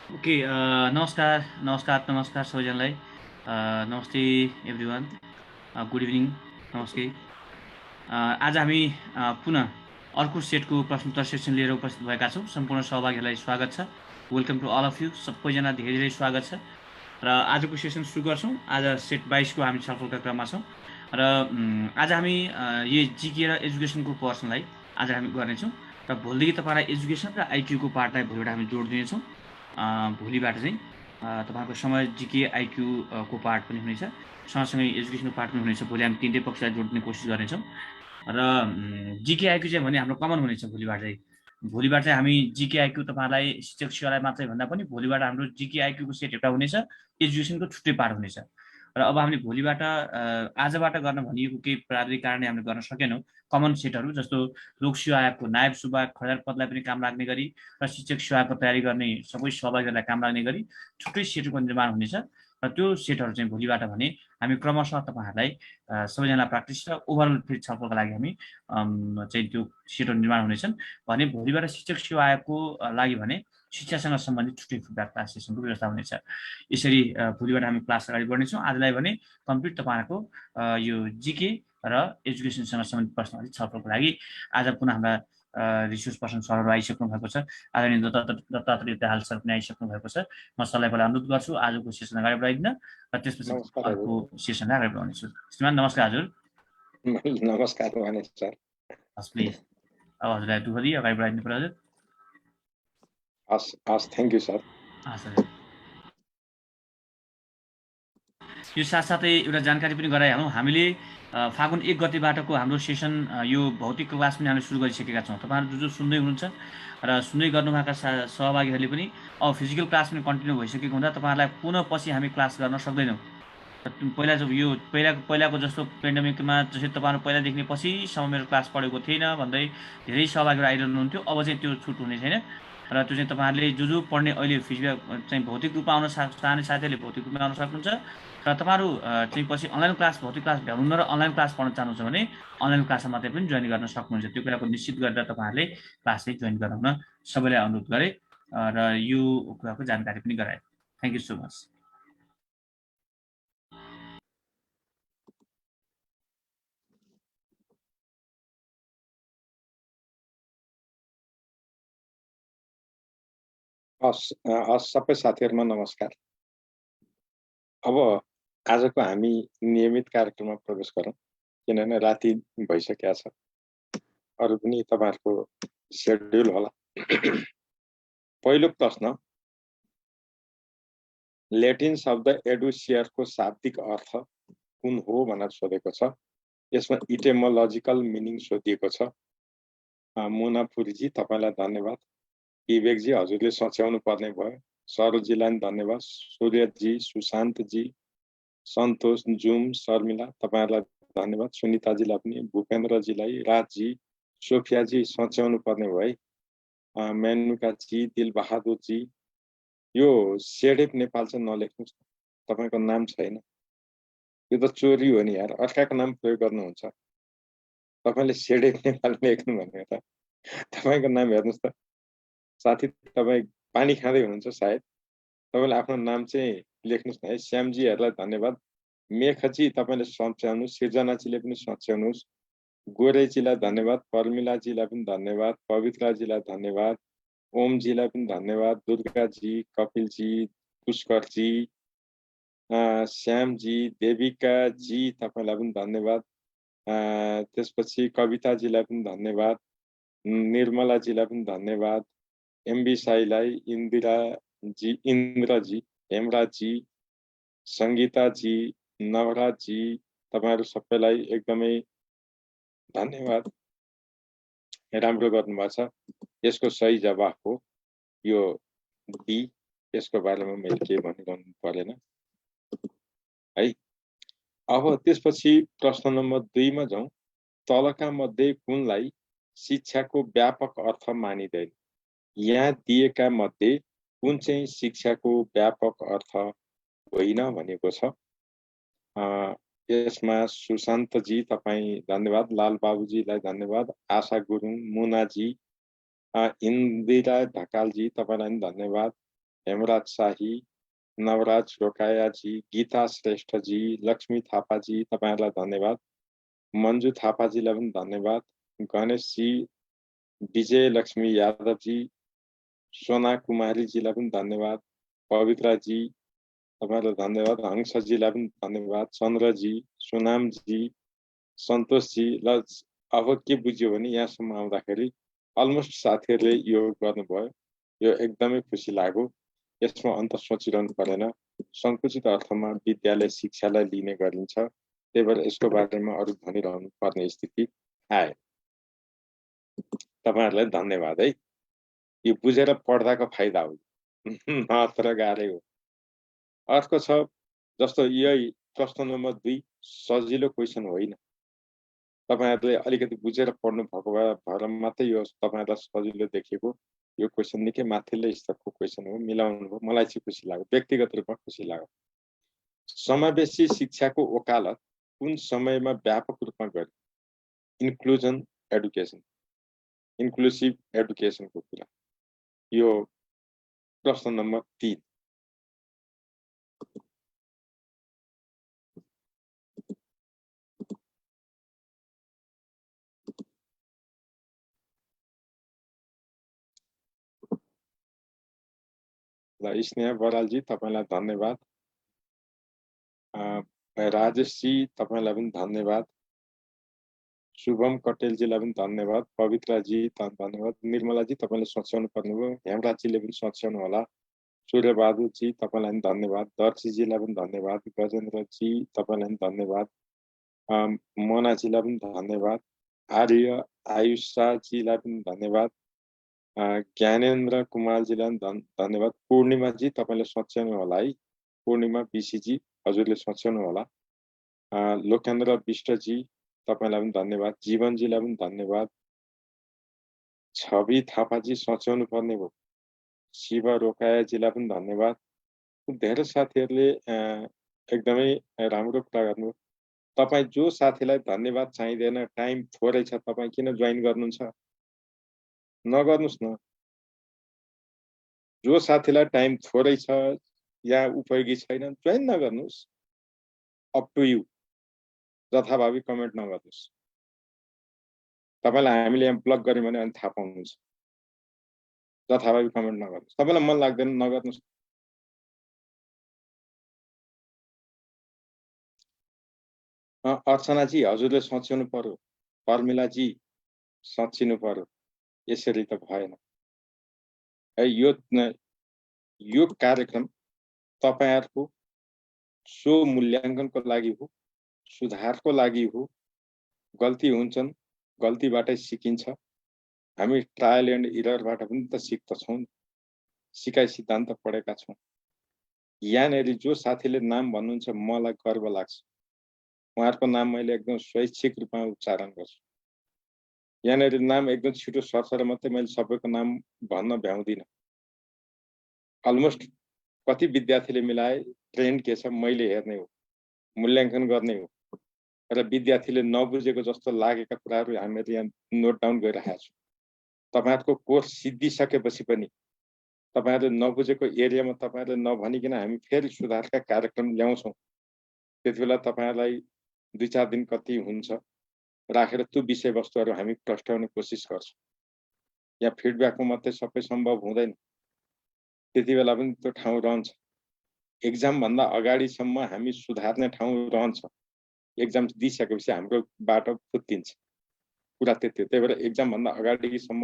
Okay नमस्कार नमस्कार सबैजनालाई नमस्ते एभ्रिवान गुड इभिनिङ नमस्ते आज हामी पुनः अर्को सेटको प्रश्नोत्तर सेसन लिएर उपस्थित भएका छौँ सम्पूर्ण सहभागीहरूलाई स्वागत छ welcome to all of you सबैजना धेरै धेरै स्वागत छ र आजको सेसन सुरु गर्छौँ आज सेट 22 को हामी छलफलका क्रममा छौँ र आज हामी यो जिके र एजुकेसनको पोर्सनलाई आज हामी गर्नेछौँ र भोलिदेखि तपाईँलाई एजुकेसन र आइक्यूको पार्टलाई भोलिबाट हामी जोड दिनेछौँ भोलिबाट चाहिँ तपाईँको समय जिके आइक्यू को पार्ट पनि हुनेछ सँगसँगै एजुकेसनको पार्ट पनि हुनेछ भोलि हामी तिनटै पक्षलाई जोड्ने कोसिस गर्नेछौँ र जिके आइक्यू चाहिँ भने हाम्रो कमन हुनेछ भोलिबाट चाहिँ हामी जिके आइक्यू तपाईँलाई शिक्षक शिक्षालाई मात्रै भन्दा पनि भोलिबाट हाम्रो जिके आइक्यूको सेट एउटा हुनेछ एजुकेसनको छुट्टै पार्ट हुनेछ र अब हामीले भोलिबाट आजबाट गर्न भनिएको केही प्राविधिक कारणले हामीले गर्न सकेनौँ कमन सेटहरू जस्तो लोक सेवा आयोगको नायब सुब्बा खरियाल पदलाई पनि काम लाग्ने गरी र शिक्षक सेवाको तयारी गर्ने सबै सहभागीहरूलाई काम लाग्ने गरी छुट्टै सेटहरूको निर्माण हुनेछ र त्यो सेटहरू चाहिँ भोलिबाट भने हामी क्रमशः तपाईँहरूलाई सबैजना प्र्याक्टिस र ओभरअल फेरि छलफलका लागि हामी चाहिँ त्यो सेटहरू निर्माण हुनेछन् भने भोलिबाट शिक्षक सेवा आयोगको लागि भने शिक्षासँग सम्बन्धित छुट्टै फिडब्याक क्लास सेसनको व्यवस्था हुनेछ यसरी भोलिबाट हामी क्लास अगाडि बढ्नेछौँ आजलाई भने कम्प्लिट तपाईँहरूको यो जिके र एजुकेसनसँग सम्बन्धित प्रश्नहरू छलफलको लागि आज पुनः हाम्रा रिसोर्स पर्सन सरहरू आइसक्नु भएको छ आदरणीय दत्तात्रेय दाहाल सर पनि आइसक्नु भएको छ म सरलाई पहिला अनुरोध गर्छु आजको सेसन अगाडि बढाइदिन र त्यसपछि अर्को सेसनलाई अगाडि बढाउनेछु श्रीमान नमस्कार हजुर नमस्कार सर हस् प्लिज अब हजुरलाई दुःख दिए अगाडि बढाइदिनु पर्यो हजुर हस् थ्याङ्क यू सर हस् हजुर यो साथसाथै एउटा जानकारी पनि गराइहालौँ हामीले फागुन 1 गतेबाटको हाम्रो सेसन यो भौतिक क्लास पनि हामीले सुरु गरिसकेका छौँ तपाईँहरू जो सुन्दै हुनुहुन्छ र सुन्दै गर्नुभएका सहभागीहरूले पनि अब फिजिकल क्लास पनि कन्टिन्यू भइसकेको हुँदा तपाईँहरूलाई पुनः पछि हामी क्लास गर्न सक्दैनौँ पहिला जब यो पहिलाको जस्तो पेन्डेमिकमा जसरी तपाईँहरू पहिलादेखि पछिसम्म मेरो क्लास पढेको थिएन भन्दै धेरै सहभागीहरू आइरहनुहुन्थ्यो अब चाहिँ त्यो छुट हुने छैन र त्यो चाहिँ तपाईँहरूले जो पढ्ने अहिले फिजिकल चाहिँ भौतिक रूपमा आउन चाहने साथीहरूले भौतिक रूपमा आउन सक्नुहुन्छ र तपाईँहरू चाहिँ पछि अनलाइन क्लास भौतिक क्लास भ्याउनु र अनलाइन क्लास पढ्न चाहनुहुन्छ भने अनलाइन क्लासमा मात्रै पनि जोइन गर्न सक्नुहुन्छ त्यो कुराको निश्चित गरेर तपाईँहरूले क्लास चाहिँ जोइन गराउन सबैलाई अनुरोध गरेँ र यो कुराको जानकारी पनि गराएँ थ्याङ्क यू सो मच सबै साथीहरूमा नमस्कार अब आजको हामी नियमित कार्यक्रममा प्रवेश गरौँ किनभने राति भइसकेको छ अरू पनि तपाईँहरूको सेड्युल होला पहिलो प्रश्न ल्याटिन शब्द एडुसियरको शाब्दिक अर्थ कुन हो भनेर सोधेको छ यसमा इटेमोलोजिकल मिनिङ सोधिएको छ मुनापुरीजी तपाईँलाई धन्यवाद विवेकजी हजुरले सच्याउनु पर्ने भयो सरोजीलाई धन्यवाद सूर्यजी सुशान्तजी सन्तोष जुम शर्मिला तपाईँहरूलाई धन्यवाद सुनिताजीलाई पनि भूपेन्द्रजीलाई राजजी सोफियाजी सच्याउनु पर्ने भयो मेनुकाजी दिलबहादुरजी यो सेडेप नेपाल चाहिँ नलेख्नुहोस् तपाईँको नाम छैन यो त चोरी हो नि यार अर्काको नाम प्रयोग गर्नुहुन्छ तपाईँले सेडेप नेपाल लेख्नु भनेको त तपाईँको नाम हेर्नुहोस् त साथी तपाईँ पानी खाँदै हुनुहुन्छ सायद तपाईँले आफ्नो नाम चाहिँ लेख्नुहोस् न है श्यामजीहरूलाई धन्यवाद मेखजी तपाईँले सच्याउनुहोस् सिर्जनाजीले पनि सच्याउनुहोस् गोरेजीलाई धन्यवाद पर्मिलाजीलाई पनि धन्यवाद पवित्राजीलाई धन्यवाद ओमजीलाई पनि धन्यवाद दुर्गाजी कपिलजी पुष्करजी श्यामजी देविकाजी तपाईँलाई पनि धन्यवाद त्यसपछि कविताजीलाई पनि धन्यवाद निर्मलाजीलाई पनि धन्यवाद एमबी साईलाई इन्द्रजी हेमराजजी सङ्गीताजी नवराजजी तपाईँहरू सबैलाई एकदमै धन्यवाद राम्रो गर्नुभएको छ यसको सही जवाफ हो यो बी यसको बारेमा मैले के भनिरहनु परेन है अब त्यसपछि प्रश्न नम्बर 2 मा जाउँ तलका मध्ये कुनलाई शिक्षाको व्यापक अर्थ मानिँदैन यहाँ दिएका मध्ये कुन चाहिँ शिक्षाको व्यापक अर्थ होइन भनेको छ यसमा सुशान्तजी तपाईँ धन्यवाद लाल बाबुजीलाई धन्यवाद आशा गुरुङ मुनाजी इन्दिरा ढकालजी तपाईँलाई पनि धन्यवाद हेमराज शाही, नवराज रोकायाजी, गीता श्रेष्ठजी, लक्ष्मी थापाजी तपाईहरुलाई धन्यवाद। मन्जु थापाजीलाई पनि धन्यवाद। गणेशजी, विजय लक्ष्मी यादवजी, सोना कुमारीजीलाई पनि धन्यवाद। पवित्राजी तपाईहरुलाई धन्यवाद। हंसजीलाई पनि धन्यवाद। चन्द्रजी, सुनामजी, सन्तोषजी। ल अब के बुझ्यो भने यहाँसम्म आउँदाखेरि अलमोस्ट साथीहरूले यो गर्नुभयो। यो एकदमै खुसी लाग्यो। यसमा अन्त सोचिरहनु परेन। संकुचित अर्थमा विद्यालय शिक्षालाई लिने गरिन्छ। त्यही भएर यसको बारेमा अरु भनिरहनु पर्ने स्थिति आयो। तपाईहरुलाई धन्यवाद है। यो बुझेर पढ्दाको फाइदा हो। नत्र गाह्रै हो। अर्को छ जस्तो यही प्रश्न नम्बर 2 सजिलो क्वेशन होइन। तपाईहरुले अलिकति बुझेर पढ्नु भएको भएर मात्रै यो तपाईहरुलाई सजिलो देखिएको। यो क्वेशन निकै माथिल्लो स्तरको क्वेशन हो। मिलाउनु भयो। मलाई चाहिँ खुसी लाग्यो। व्यक्तिगत रूपमा खुसी लाग्यो। समावेशी शिक्षाको वकालत कुन समयमा व्यापक रूपमा गर्यो? इन्क्लुजन एडुकेसन, इन्क्लुसिभ एडुकेसनको कुरा। यो प्रश्न नम्बर 3। ल स्नेहा बरालजी तपाईलाई धन्यवाद। राजेशजी तपाईलाई पनि धन्यवाद। शुभम कटेलजीलाई पनि धन्यवाद। पवित्राजी धन्यवाद। निर्मलाजी तपाईले सोच्याउनु पर्नुभयो। हेमराजजीले पनि सोच्याउनु होला। सूर्यबहादुरजी तपाईलाई पनि धन्यवाद। दर्शीजीलाई पनि धन्यवाद। गजेन्द्रजी तपाईलाई पनि धन्यवाद। मोनाजीलाई पनि धन्यवाद। आर्य आयुषाजीलाई पनि धन्यवाद। ज्ञानेन्द्र कुमारजीलाई पनि धन्यवाद। पूर्णिमाजी तपाईले सोच्याउनु होला है। पूर्णिमा बिसीजी हजुरले सोच्याउनु होला। लोकेन्द्र विष्टजी तपाईलाई पनि धन्यवाद। जीवनजीलाई पनि धन्यवाद। छवि थापाजी सोच्याउनु पर्ने हो। शिव रोकायाजीलाई पनि धन्यवाद। धेरै साथीहरूले एकदमै राम्रो कुरा गर्नु। तपाई जो साथीलाई धन्यवाद चाहिँदैन, टाइम थोरै छ, तपाई किन जोइन गर्नुहुन्छ? नगर्नुस् न। जो साथीलाई टाइम थोरै छ या उपयोगी छैन, जोइन नगर्नुस्। Up to you. जथाभावी कमेन्ट नगर्नुस्। तपाईलाई हामीले यहाँ ब्लक गर्यौं भने अनि थाहा पाउनुहुन्छ। जथाभावी कमेन्ट नगर्नुस्। तपाईलाई मन लाग्दैन नगर्नुस्। अर्चनाजी हजुरले सोच्नु पर्यो। फर्मुलाजी सोचिनु पर्यो। यसरी त भएन। यो कार्यक्रम तपाईहरुको सो मूल्याङ्कनको लागि हो, सुधारको लागि हो। गल्ती हुन्छन्, गल्तीबाटै सिकिन्छ। हामी ट्रायल एन्ड एररबाट पनि त सिक्दछौं। सिकाइ सिद्धान्त पढेका छौं। यहाँनेरि जो साथीले नाम भन्नुहुन्छ मलाई गर्व लाग्छ। उहाँहरुको नाम मैले एकदम स्वैच्छिक रूपमा उच्चारण गर्छु। यहाँनेरि नाम एकदम छिटो सर्छ र मात्रै मैले सबैको नाम भन्न भ्याउँदिन। अलमोस्ट कति विद्यार्थीले मिलाए ट्रेन्ड के छ मैले हेर्ने हो, मूल्याङ्कन गर्ने हो र विद्यार्थीले नबुझेको जस्तो लागेका कुराहरु हामीले यहाँ नोट डाउन गरिरहेका छौं। तपाईहरुको कोर्स सिद्धिसकेपछि पनि तपाईहरुले नबुझेको एरियामा तपाईहरुले नभनिकिन हामी फेरि सुधारका कार्यक्रम ल्याउँछौं। त्यतिबेला तपाईहरुलाई 2-4 दिन कति हुन्छ राखेर त्यो विषयवस्तुहरु हामी प्रस्ट्याउने कोसिस गर्छौं। यहाँ फिडब्याकको मात्रै सबै सम्भव हुँदैन। त्यतिबेला पनि त्यो ठाउँ रहन्छ। एक्जाम भन्दा अगाडिसम्म हामी सुधार्ने ठाउँ रहन्छ। एक्जाम दिइसकेपछि हाम्रो बाटो फुत्किन्छ। कुरा त्यति हो। त्यही भएर एक्जाम भन्दा अगाडिसम्म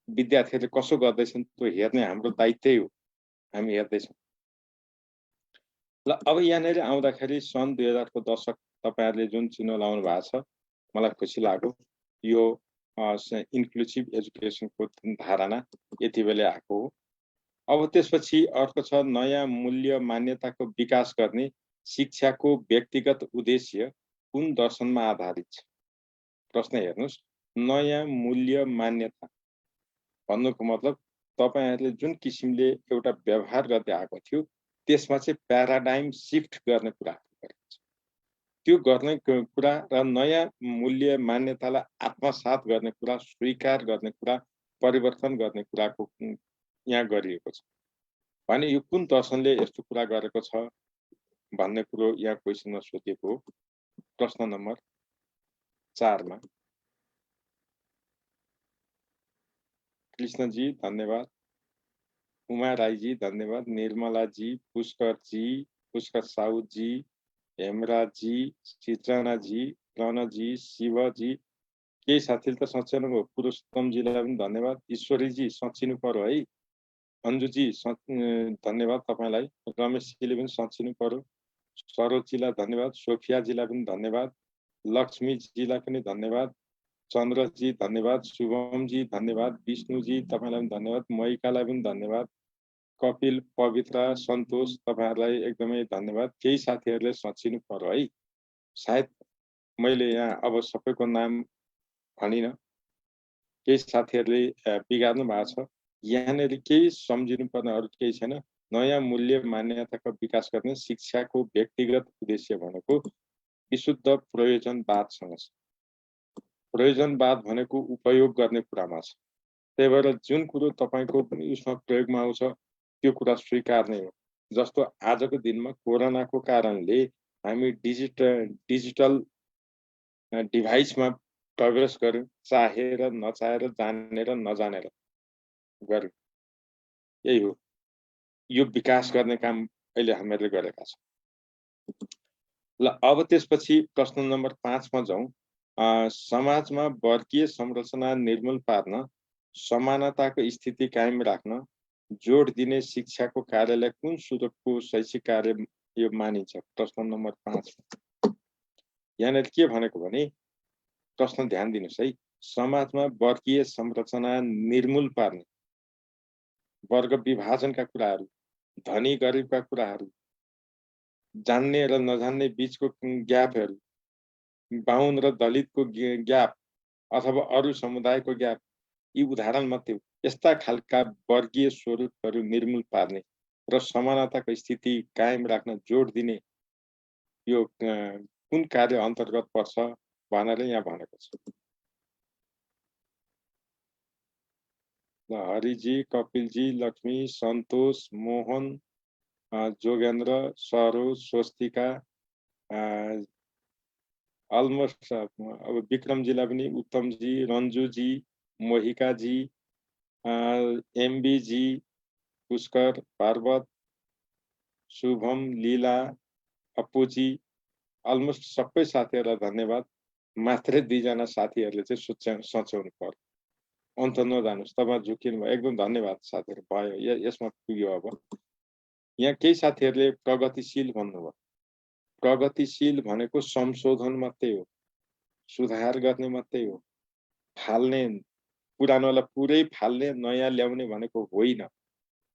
विद्यार्थीहरूले कसो गर्दैछन् त्यो हेर्ने हाम्रो दायित्वै हो। हामी हेर्दैछौँ। ल अब यहाँनेरि आउँदाखेरि सन् 2000 को दशक तपाईहरुले जुन चिन्ह लाउनु भएको छ मलाई खुसी लाग्यो। यो इन्क्लुसिभ एजुकेसनको धारणा यति बेला आएको हो। अब त्यसपछि अर्को छ नयाँ मूल्य मान्यताको विकास गर्ने शिक्षाको व्यक्तिगत उद्देश्य कुन दर्शनमा आधारित छ? प्रश्न हेर्नुस्। नयाँ मूल्य मान्यता भन्नुको मतलब तपाईहरुले जुन किसिमले एउटा व्यवहार गर्दै आएको थियो त्यसमा चाहिँ प्याराडाइम शिफ्ट गर्ने कुरा गरिन्छ। त्यो गर्ने कुरा र नयाँ मूल्य मान्यतालाई आत्मसात गर्ने कुरा, स्वीकार गर्ने कुरा, परिवर्तन गर्ने कुराको यहाँ गरिएको छ भने यो कुन दर्शनले यस्तो कुरा गरेको छ भन्ने कुरो यहाँ क्वेसनमा सोधिएको हो। प्रश्न नम्बर 4 मा कृष्णजी धन्यवाद, उमा राईजी धन्यवाद, निर्मला जी, पुष्कर साउजी, हेमराज जी, चित्रणा जी, प्रण जी, शिव जी, केही साथीले त सच्याउनु भयो। पुरुषोत्तमजीलाई पनि धन्यवाद। ईश्वरीजी सचिनु पर्यो है। अन्जुजी धन्यवाद तपाईलाई। रमेशजीले पनि सचिनु पर्यो। सरोजजीलाई धन्यवाद। सोफियाजीलाई पनि धन्यवाद। लक्ष्मीजीलाई पनि धन्यवाद। चन्द्रजी धन्यवाद। शुभमजी धन्यवाद। विष्णुजी तपाईलाई पनि धन्यवाद। महिकालाई पनि धन्यवाद। कपिल, पवित्र, सन्तोष तपाईहरुलाई एकदमै धन्यवाद। केही साथीहरुले सचिनु पर्यो है। सायद मैले यहाँ अब सबैको नाम भनिन, केही साथीहरुले बिगार्नु भएको छ। यहाँनेरि केही सम्झिनु पर्ने अरु केही छैन। नयाँ मूल्य मान्यताको विकास गर्ने शिक्षाको व्यक्तिगत उद्देश्य भनेको विशुद्ध प्रयोजनवादसँग छ। प्रयोजनवाद भनेको उपयोग गर्ने कुरामा छ। त्यही भएर जुन कुरो तपाईको उसमा प्रयोगमा आउँछ त्यो कुरा स्वीकार्ने हो। जस्तो आजको दिनमा कोरोनाको कारणले हामी डिजिटल डिभाइसमा प्रवेश गर्यौं, चाहेर नचाहेर, जानेर नजानेर गर्यौं। यही हो, यो विकास गर्ने काम अहिले हामीहरूले गरेका छौं। ल अब त्यसपछि प्रश्न नम्बर 5 मा जाउँ। समाजमा वर्गीय संरचना निर्मूल पार्न, समानताको स्थिति कायम राख्न जोड दिने शिक्षाको कार्यलाई कुन सुरक्षको शैक्षिक कार्य यो मानिन्छ? प्रश्न नम्बर 5। यहाँनिर के भनेको भने प्रश्न ध्यान दिनुस् है। समाजमा वर्गीय संरचना निर्मूल पार्ने, वर्ग विभाजनका कुराहरू, धनी गरिबका कुराहरू, जान्ने र नजान्ने बीचको ग्यापहरू, बाहुन र दलितको ग्याप अथवा अरू समुदायको ग्याप, यी उदाहरण मात्रै हो। यस्ता खालका वर्गीय स्वरूपहरू निर्मूल पार्ने र समानताको स्थिति कायम राख्न जोड दिने यो कुन कार्य अन्तर्गत पर्छ भनेर यहाँ भनेको छ। हरिजी, कपिलजी, लक्ष्मी, सन्तोष, मोहन, जोगेन्द्र, सरोज, स्वस्तिका, अलमोस्ट अब विक्रमजीलाई पनि, उत्तमजी, रन्जुजी, मोहिकाजी, एमबीजी, पुष्कर, पार्वत, शुभम, लीला, अप्पुजी, अलमोस्ट सबै साथीहरूलाई धन्यवाद। मात्रै 2 जना साथीहरूले चाहिँ सच्याउनु पर्यो। अन्त नजानुस्, तपाईँ झुकिनु भयो। एकदम धन्यवाद साथीहरू, भयो यसमा पुग्यो। अब यहाँ केही साथीहरूले प्रगतिशील भन्नुभयो। प्रगतिशील भनेको संशोधन मात्रै हो, सुधार गर्ने मात्रै हो। फाल्ने, पुरानोलाई पुरै फाल्ने, नयाँ ल्याउने भनेको होइन।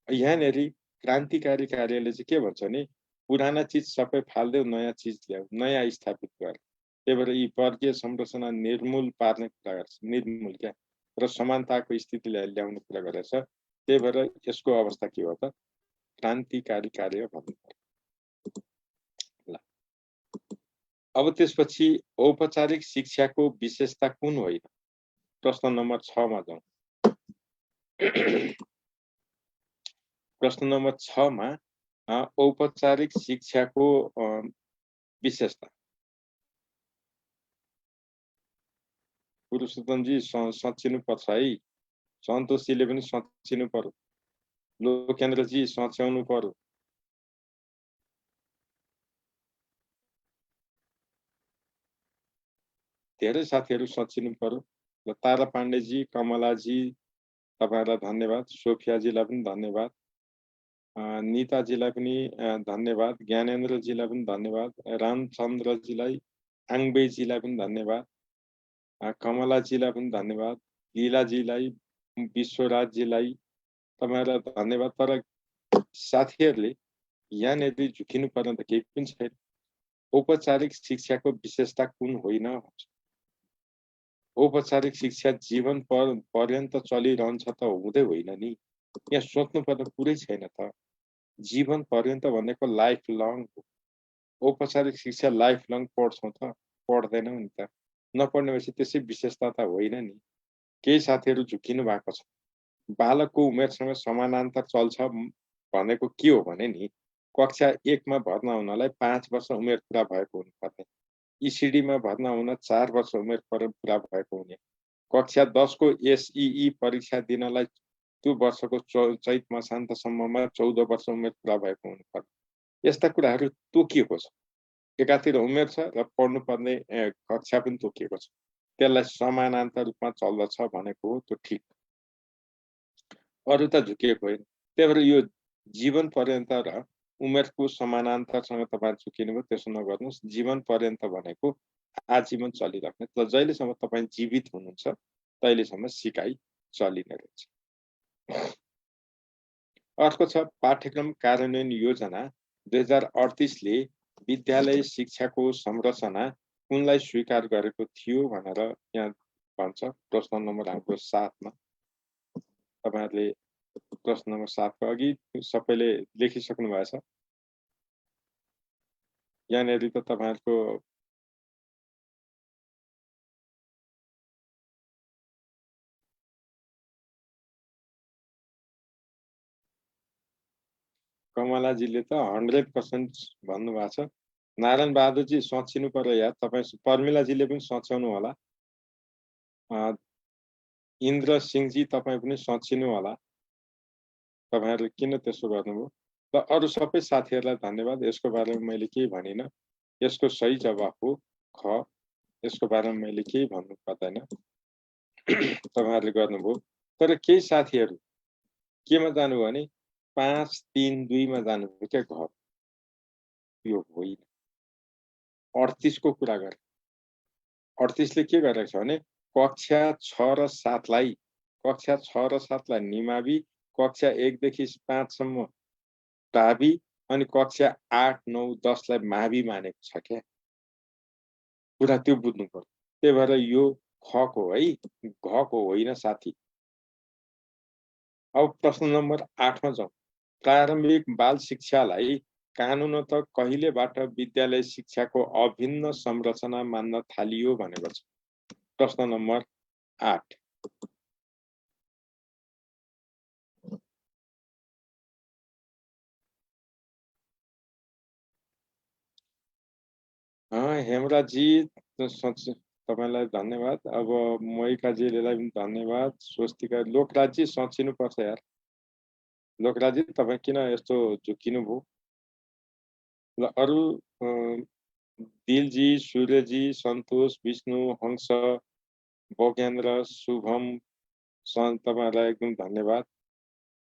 यहाँनेरि क्रान्तिकारी कार्यले चाहिँ के भन्छ भने पुराना चिज सबै फाल्देऊ, नयाँ चिज ल्याऊ, नयाँ स्थापित गर। त्यही भएर यी वर्गीय संरचना निर्मूल पार्ने कुरा गर्छ, निर्मूल क्या, र समानताको स्थितिलाई ल्याउने कुरा गरेछ। त्यही भएर यसको अवस्था के हो त? क्रान्तिकारी कार्य भन्नु पर्यो। ल अब त्यसपछि औपचारिक शिक्षाको विशेषता कुन होइन? प्रश्न नम्बर 6 मा जाउँ। प्रश्न नम्बर 6 मा औपचारिक शिक्षाको विशेषता। पुरुषोत्तमजी सचिनु पर्छ है। सन्तोषजीले पनि सचिनु पर्यो। लोकेन्द्रजी सच्याउनु पर्यो। धेरै साथीहरू सचिनु पर्यो। र तारा पाण्डेजी, कमलाजी तपाईहरुलाई धन्यवाद। सोफियाजीलाई पनि धन्यवाद। निताजीलाई पनि धन्यवाद। ज्ञानेन्द्रजीलाई पनि धन्यवाद। रामचन्द्रजीलाई, आङबेजीलाई पनि धन्यवाद। कमलाजीलाई पनि धन्यवाद। लीलाजीलाई, विश्वराजजीलाई तपाईहरुलाई धन्यवाद। तर साथीहरूले यहाँनेरि झुकिनु पर्ने त केही पनि छैन। औपचारिक शिक्षाको विशेषता कुन होइन? औपचारिक शिक्षा जीवन पर्यन्त चलिरहन्छ त हुँदै होइन नि। यहाँ सोच्नु पर्ने कुरै छैन त। जीवन पर्यन्त भनेको लाइफ लङ हो। औपचारिक शिक्षा लाइफ लङ पढ्छौँ त? पढ्दैनौँ नि त। नपढ्ने भएपछि त्यसै विशेषता त होइन नि। केही साथीहरू झुकिनु भएको छ। बालकको उमेरसँग समानान्तर चल्छ भनेको के हो भने नि कक्षा 1 मा भर्ना हुनलाई 5 वर्ष उमेर पुरा भएको हुनुपर्ने, ECD मा भर्ना हुन 4 वर्ष उमेर पुरा भएको हुने, कक्षा 10 को SEE परीक्षा दिनलाई त्यो वर्षको चैत मसान्तसम्ममा 14 वर्ष उमेर पुरा भएको हुनुपर्ने। यस्ता कुराहरू तोकिएको छ। एकातिर उमेर छ र पढ्नुपर्ने कक्षा पनि तोकिएको छ। त्यसलाई समानान्तर रूपमा चल्दछ भनेको हो त्यो ठिक। अरू त झुकिएको होइन। त्यही भएर यो जीवन पर्यन्त र उमेरको समानान्तरसँग तपाईँ झुकिनु भयो त्यसो नगर्नुहोस्। जीवन पर्यन्त भनेको आजीवन चलिराख्ने। तर जहिलेसम्म तपाईँ जीवित हुनुहुन्छ तहिलेसम्म सिकाइ चलिने रहेछ। अर्को छ पाठ्यक्रम कार्यान्वयन योजना 2038 ले विद्यालय शिक्षाको संरचना कुनलाई स्वीकार गरेको थियो भनेर यहाँ भन्छ प्रश्न नम्बर हाम्रो 7 मा। तपाईहरुले प्रश्न नम्बर 7 को अघि सबैले लेखिसक्नु भएको छ। यहाँनेरि त तपाईहरुको कमलाजीले त 100% भन्नुभएको छ। नारायण बहादुरजी सोचिनु पर्यो यार, तपाई पर्मिलाजीले पनि सोच्याउनु होला। इन्द्र सिंहजी तपाई पनि सोचिनु होला। तपाईहरुले किन त्यसो गर्नुभयो? र अरु सबै साथीहरुलाई धन्यवाद। यसको बारेमा मैले केही भनिन। यसको सही जवाफ हो ख। यसको बारेमा मैले केही भन्नु पर्दैन। तपाईहरुले गर्नुभयो। तर केही साथीहरु केमा जानुभयो भने 5 3 2 मा जानुभयो के घर। यो होइन। 38 को कुरा गरे। 38 ले के गरेको छ भने कक्षा 6 र 7 लाई कक्षा 6 र 7 लाई निमावि, कक्षा 1 देखि 5 सम्म टाबी अनि कक्षा 8 9 10 लाई मावि मानेको छ के। कुरा त्यो बुझ्नु पर्यो। त्यही भएर यो ख को है, घ को होइन साथी। अब प्रश्न नम्बर 8 मा जाउँ। प्रारम्भिक बाल शिक्षालाई कानूनत कहिलेबाट विद्यालय शिक्षाको अभिन्न संरचना मान्न थालियो भनेको छ। प्रश्न नम्बर 8। हेमराजी तपाईलाई धन्यवाद। अब मोहिकाजीलाई पनि धन्यवाद। स्वस्तिका लोकराजी सोचिनु पर्छ यार। लोकराजी तपाई किन यस्तो झुकिनु भयो? र अरु दिलजी, सूर्यजी, सन्तोष, विष्णु, हंस, भोगेन्द्र, शुभम तपाईहरुलाई एकदम धन्यवाद।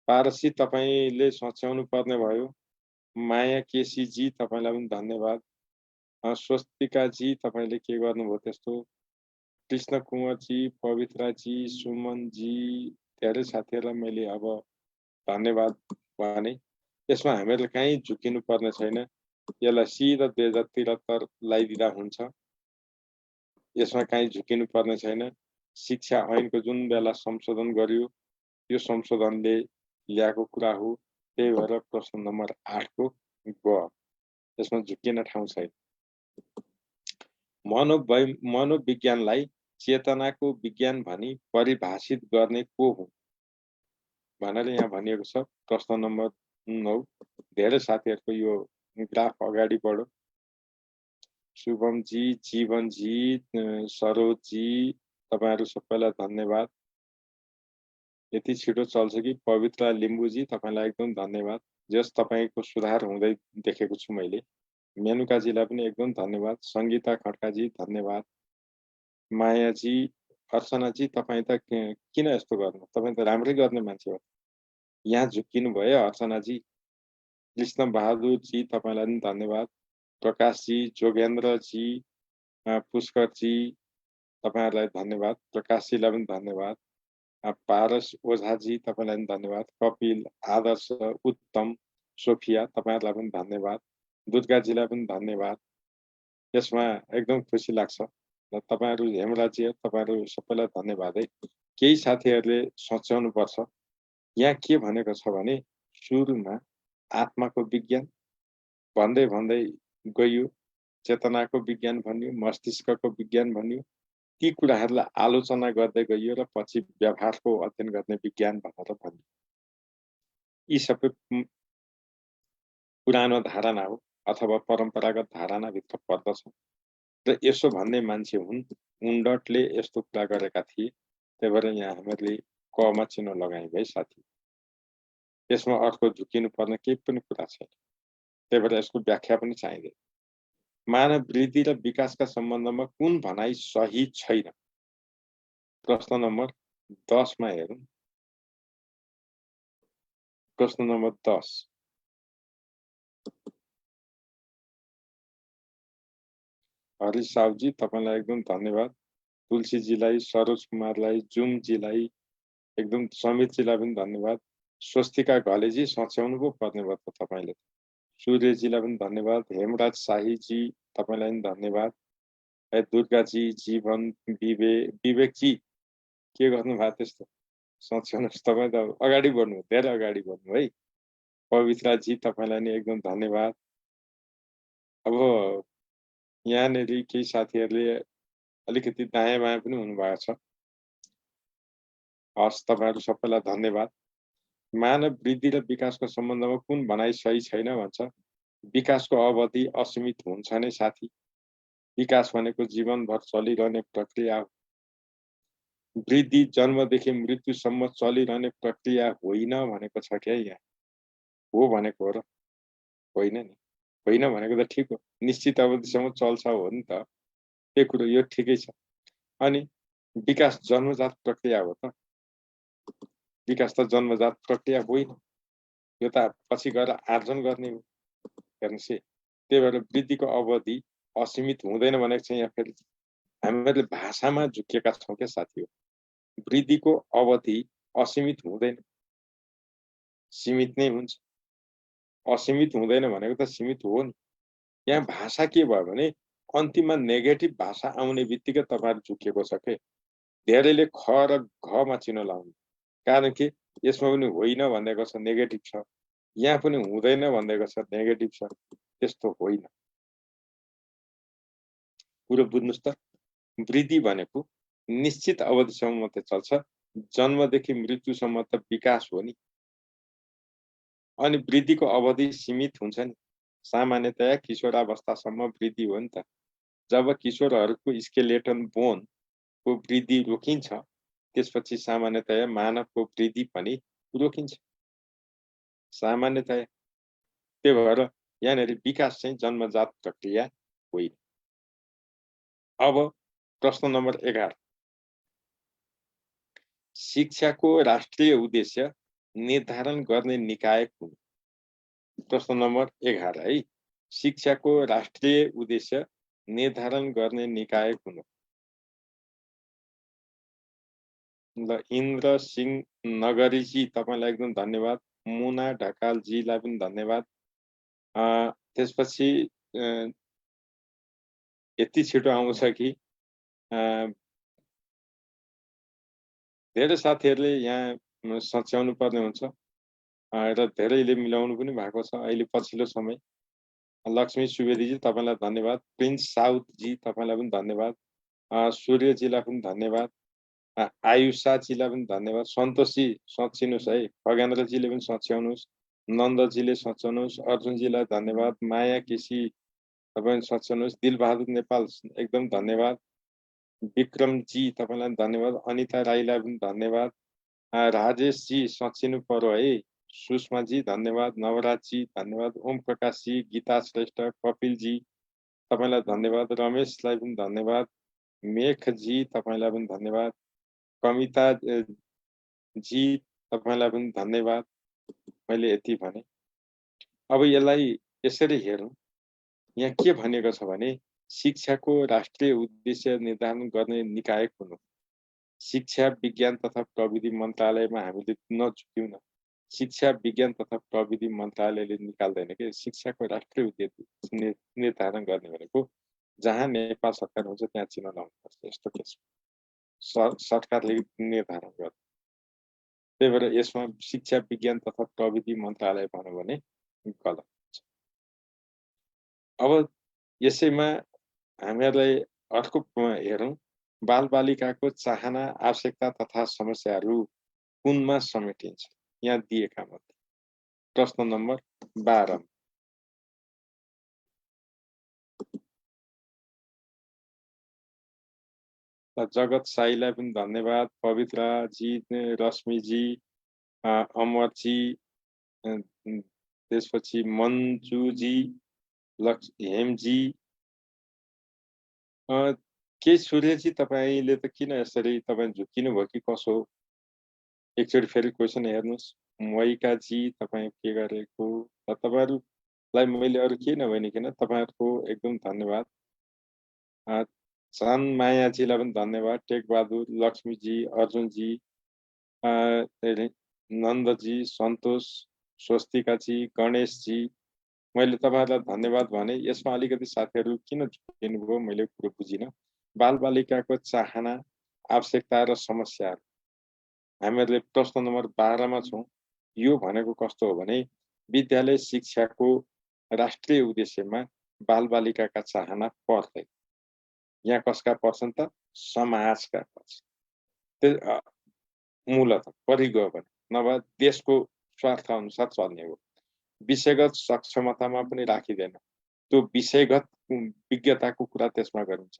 पारसी तपाईले सोच्याउनु पर्ने भयो। माया केसीजी तपाईलाई पनि धन्यवाद। स्वस्तिकाजी तपाईले के गर्नुभयो त्यस्तो? कृष्ण कुमारजी, पवित्राजी, सुमनजी धेरै साथीहरुलाई मैले अब धन्यवाद भने। यसमा हामीले कहीँ झुकिनु पर्ने छैन। यसलाई सिधा 2073 लगाइदिँदा हुन्छ। यसमा कहीँ झुकिनु पर्ने छैन। शिक्षा ऐनको जुन बेला संशोधन गरियो यो संशोधनले ल्याएको कुरा हो। त्यही भएर प्रश्न नम्बर 8 को ग। यसमा झुकिन ठाउँ छैन। मनोविज्ञानलाई चेतनाको विज्ञान भनी परिभाषित गर्ने को हुन् भनेर यहाँ भनिएको छ। प्रश्न नम्बर 9। धेरै साथीहरुको यो ग्राफ अगाडि बढ्यो। शुभमजी, जीवनजी, सरोजजी तपाईहरु सबैलाई धन्यवाद। यति छिटो चल्छ कि पवित्र लिम्बुजी तपाईलाई एकदम धन्यवाद। जस तपाईको सुधार हुँदै देखेको छु मैले। मेनुकाजीलाई पनि एकदम धन्यवाद। संगीता खड्काजी धन्यवाद। मायाजी, अर्चनाजी तपाई त किन यस्तो गर्नु? तपाई त राम्रै गर्ने मान्छे हो। यहाँ झुकिनु भयो अर्चनाजी। कृष्ण बहादुरजी तपाईलाई पनि धन्यवाद। प्रकाशजी, जोगेन्द्रजी, पुष्करजी तपाईहरुलाई धन्यवाद। प्रकाशजीलाई पनि धन्यवाद। पारस ओझाजी तपाईलाई पनि धन्यवाद। कपिल, आदर्श, उत्तम, सोफिया तपाईहरुलाई पनि धन्यवाद। दुर्गाजीलाई पनि धन्यवाद। यसमा एकदम खुसी लाग्छ। र तपाईहरु हेमराजी तपाईहरु सबैलाई धन्यवाद है। केही साथीहरुले सोच्याउनु पर्छ। यहाँ के भनेको छ भने सुरुमा आत्माको विज्ञान भन्दै भन्दै गइयो, चेतनाको विज्ञान भन्यो, मस्तिष्कको विज्ञान भन्यो। ती कुराहरूलाई आलोचना गर्दै गइयो र पछि व्यवहारको अध्ययन गर्ने विज्ञान भनेर भनियो। यी सबै पुरानो धारणा हो अथवा परम्परागत धारणाभित्र पर्दछ र यसो भन्ने मान्छे हुन् उन्डटले यस्तो कुरा गरेका थिए। त्यही भएर यहाँ हामीले कमा चिनो लगायौँ है साथी। यसमा अर्को झुकिनु पर्ने केही पनि कुरा छैन। त्यही भएर यसको व्याख्या पनि चाहिँदैन। मानव वृद्धि र विकासका सम्बन्धमा कुन भनाइ सही छैन? प्रश्न नम्बर 10 मा हेरौँ। प्रश्न नम्बर 10। हरि साउजी तपाईलाई एकदम धन्यवाद। तुलसीजीलाई, सरोज कुमारलाई, जुमजीलाई, एकदम समितजीलाई पनि धन्यवाद। स्वस्तिका घलेजी सच्याउनु पो पर्ने भयो त तपाईले। सूर्यजीलाई पनि धन्यवाद। हेमराज शाहीजी तपाईलाई पनि धन्यवाद। दुर्गाजी, जीवन, विवेकजी के गर्नु भएको त्यस्तो सच्याउनुहोस्। तपाईँ त अगाडि बढ्नु, धेरै अगाडि बढ्नु है। पवित्राजी तपाईलाई नि एकदम धन्यवाद। अब यहाँनिर केही साथीहरूले अलिकति दायाँ बायाँ पनि हुनुभएको छ। हस्, तपाईहरु सबैलाई धन्यवाद। मानव वृद्धि र विकासको सम्बन्धमा कुन भनाइ सही छैन भन्छ। विकासको अवधि असीमित हुन्छ नै साथी। विकास भनेको जीवनभर चलिरहने प्रक्रिया हो। वृद्धि जन्मदेखि मृत्युसम्म चलिरहने प्रक्रिया होइन भनेको छ क्या यहाँ। हो भनेको हो र होइन नि। होइन भनेको त ठिक हो, निश्चित अवधिसम्म चल्छ हो नि त। त्यो कुरो यो ठिकै छ। अनि विकास जन्मजात प्रक्रिया हो त? विकास त जन्मजात प्रक्रिया होइन। यो त पछि गएर आर्जन गर्ने हो। हेर्नुहोस् है, त्यही भएर वृद्धिको अवधि असीमित हुँदैन भनेको छ यहाँ। फेरि हामीहरूले भाषामा झुकेका छौँ क्या साथी हो। वृद्धिको अवधि असीमित हुँदैन, सीमित नै हुन्छ। असीमित हुँदैन भनेको त सीमित हो नि। यहाँ भाषा के भयो भने अन्तिममा नेगेटिभ भाषा आउने बित्तिकै तपाईहरु झुकेको छ के। धेरैले ख र घ मा चिनो लाउने। कारण के यसमा पनि होइन भनेको छ, नेगेटिभ छ। यहाँ पनि हुँदैन भनेको छ, नेगेटिभ छ। त्यस्तो होइन। कुरो बुझ्नुस् त। वृद्धि भनेको निश्चित अवधिसम्म मात्रै चल्छ। जन्मदेखि मृत्युसम्म त विकास हो नि। अनि वृद्धिको अवधि सीमित हुन्छ नि। सामान्यतया किशोरावस्थासम्म वृद्धि हो नि त। जब किशोरहरूको स्केलेटन बोन को वृद्धि रोकिन्छ, त्यसपछि सामान्यतया मानवको वृद्धि पनि रोकिन्छ। सामान्यतया। त्यही भएर यहाँनिर विकास चाहिँ जन्मजात प्रक्रिया होइन। अब प्रश्न नम्बर 11। शिक्षाको राष्ट्रिय उद्देश्य निर्धारण गर्ने निकाय कुन? प्रश्न नम्बर 11 है। शिक्षाको राष्ट्रिय उद्देश्य निर्धारण गर्ने निकाय कुन? ल इन्द्र सिंह नगरीजी तपाईलाई एकदम धन्यवाद। मुना ढकालजीलाई पनि धन्यवाद। त्यसपछि यति छिटो आउँछ कि धेरै साथीहरूले यहाँ सच्याउनु पर्ने हुन्छ र धेरैले मिलाउनु पनि भएको छ अहिले पछिल्लो समय। लक्ष्मी सुवेदीजी तपाईलाई धन्यवाद। प्रिन्स साउथजी तपाईलाई पनि धन्यवाद। सूर्यजीलाई पनि धन्यवाद। आयुषाजीलाई पनि धन्यवाद। सन्तोषजी सच्याउनुहोस् है। खगेन्द्रजीले पनि सच्याउनुहोस्। नन्दजीले सच्याउनुहोस्। अर्जुनजीलाई धन्यवाद। माया केसी तपाईँ सच्याउनुहोस्। दिलबहादुर नेपाल एकदम धन्यवाद। विक्रमजी तपाईलाई धन्यवाद। अनिता राईलाई पनि धन्यवाद। राजेशजी सचिनु पर्यो है। सुषमाजी धन्यवाद। नवराजजी धन्यवाद। ओम प्रकाशजी, गीता श्रेष्ठ, कपिलजी तपाईलाई धन्यवाद। रमेशलाई पनि धन्यवाद। मेघजी तपाईलाई पनि धन्यवाद। कविता जी तपाईलाई पनि धन्यवाद। मैले यति भने। अब यसलाई यसरी हेरौँ। यहाँ के भनेको छ भने शिक्षाको राष्ट्रिय उद्देश्य निर्धारण गर्ने निकाय कुन हो? शिक्षा विज्ञान तथा प्रविधि मन्त्रालयमा हामीले नझुक्यौँ न। शिक्षा विज्ञान तथा प्रविधि मन्त्रालयले निकाल्दैन के। शिक्षाको राष्ट्रिय उद्देश्य निर्धारण गर्ने भनेको जहाँ नेपाल सरकार हुन्छ त्यहाँ चिनो लाउनुपर्छ। यस्तो के छ, सरकारले निर्धारण गर्छ। त्यही भएर यसमा शिक्षा विज्ञान तथा प्रविधि मन्त्रालय भन्यो भने गलत हुन्छ। अब यसैमा हामीहरूलाई अर्को हेरौँ। बालबालिकाको चाहना आवश्यकता तथा समस्याहरू कुनमा समेटिन्छ? यहाँ दिएका मध्ये प्रश्न नम्बर 12। जगत साईलाई पनि धन्यवाद, पवित्राजी, रश्मिजी, अमरजी, त्यसपछि मन्जुजी, हेमजी, के सूर्यजी तपाईँले त किन यसरी तपाईँ झुक्किनु भयो कि कसो हो? एकचोटि फेरि क्वेसन हेर्नुहोस्। मोइकाजी तपाईँ के गरेको? तपाईँहरूलाई मैले अरू के नभनिकन तपाईँहरूको एकदम धन्यवाद। चान मायाजीलाई पनि धन्यवाद, टेकबहादुर, लक्ष्मीजी, अर्जुनजी, नन्दजी, सन्तोष, स्वस्तिकाजी, गणेशजी, मैले तपाईँहरूलाई धन्यवाद भने। यसमा अलिकति साथीहरू किन झुक्किनु भयो मैले कुरो बुझिनँ। बालबालिकाको चाहना आवश्यकता र समस्याहरू हामीहरूले प्रश्न नम्बर 12 मा छौँ। यो भनेको कस्तो हो भने विद्यालय शिक्षाको राष्ट्रिय उद्देश्यमा बालबालिकाका चाहना पर्दैन। यहाँ कसका पर्छन् त? समाजका पर्छन्। मूलत परिगयो भने नभए देशको स्वार्थ अनुसार चल्ने हो। विषयगत सक्षमतामा पनि राखिँदैन। त्यो विषयगत विज्ञताको कुरा त्यसमा गरिन्छ।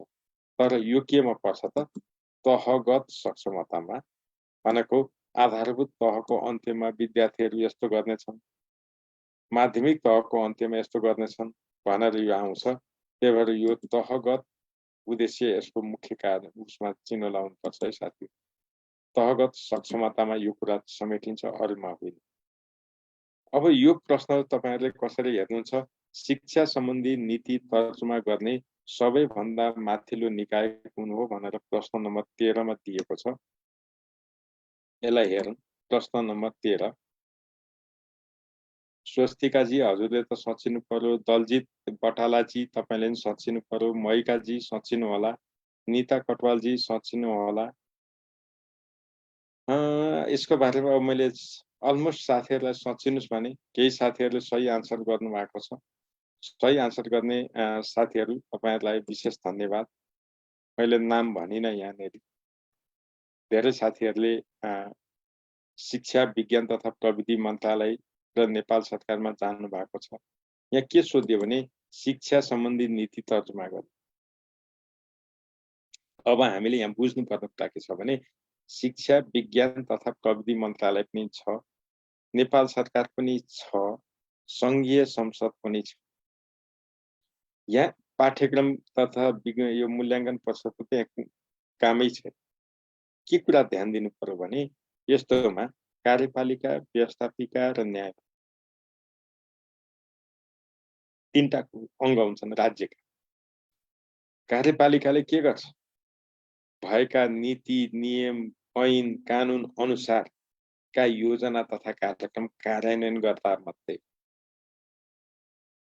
तर यो केमा पर्छ त? तहगत सक्षमतामा, भनेको आधारभूत तहको अन्त्यमा विद्यार्थीहरू यस्तो गर्नेछन्, माध्यमिक तहको अन्त्यमा यस्तो गर्नेछन् भनेर यो आउँछ। त्यही भएर यो तहगत उद्देश्य यसको मुख्य कारण उसमा चिन्ह लाउनुपर्छ है साथी। तहगत सक्षमतामा यो कुरा समेटिन्छ, अरूमा होइन। अब यो प्रश्न तपाईहरुले कसरी हेर्नुहुन्छ? शिक्षा सम्बन्धी नीति तर्जुमा गर्ने सबैभन्दा माथिल्लो निकाय कुन हो भनेर प्रश्न नम्बर 13 मा दिएको छ। यसलाई हेरौँ। प्रश्न नम्बर 13। स्वस्तिकाजी हजुरले त सचिनु पर्यो, दलजित बटालाजी तपाईले पनि सचिनु पर्यो, मैकाजी सचिनु होला, नीता कटवालजी सचिनु होला। यसको बारेमा अब मैले अलमोस्ट साथीहरुलाई सचिनुस् भने केही साथीहरुले सही आन्सर गर्नु भएको छ। सही आन्सर गर्ने साथीहरु तपाईहरुलाई विशेष धन्यवाद। मैले नाम भनिन यहाँनेरि। धेरै साथीहरुले शिक्षा विज्ञान तथा प्रविधि मन्त्रालय र नेपाल सरकारमा जानु भएको छ। यहाँ के सोधियो भने शिक्षा सम्बन्धी नीति तर्जुमा गर्ने। अब हामीले यहाँ बुझ्नु पर्ने कुरा के छ भने शिक्षा विज्ञान तथा प्रविधि मन्त्रालय पनि छ, नेपाल सरकार पनि छ, संघीय संसद पनि छ। यहाँ पाठ्यक्रम तथा यो मूल्याङ्कन पर्षदको चाहिँ कामै छ। के कुरा ध्यान दिनु पर्यो भने यस्तोमा कार्यपालिका, व्यवस्थापिका र न्याय तीनटा अङ्ग हुन्छन् राज्यका। कार्यपालिकाले के गर्छ? भएका नीति, नियम, ऐन, कानुन अनुसार का योजना तथा कार्यक्रम कार्यान्वयन गर्दा मात्रै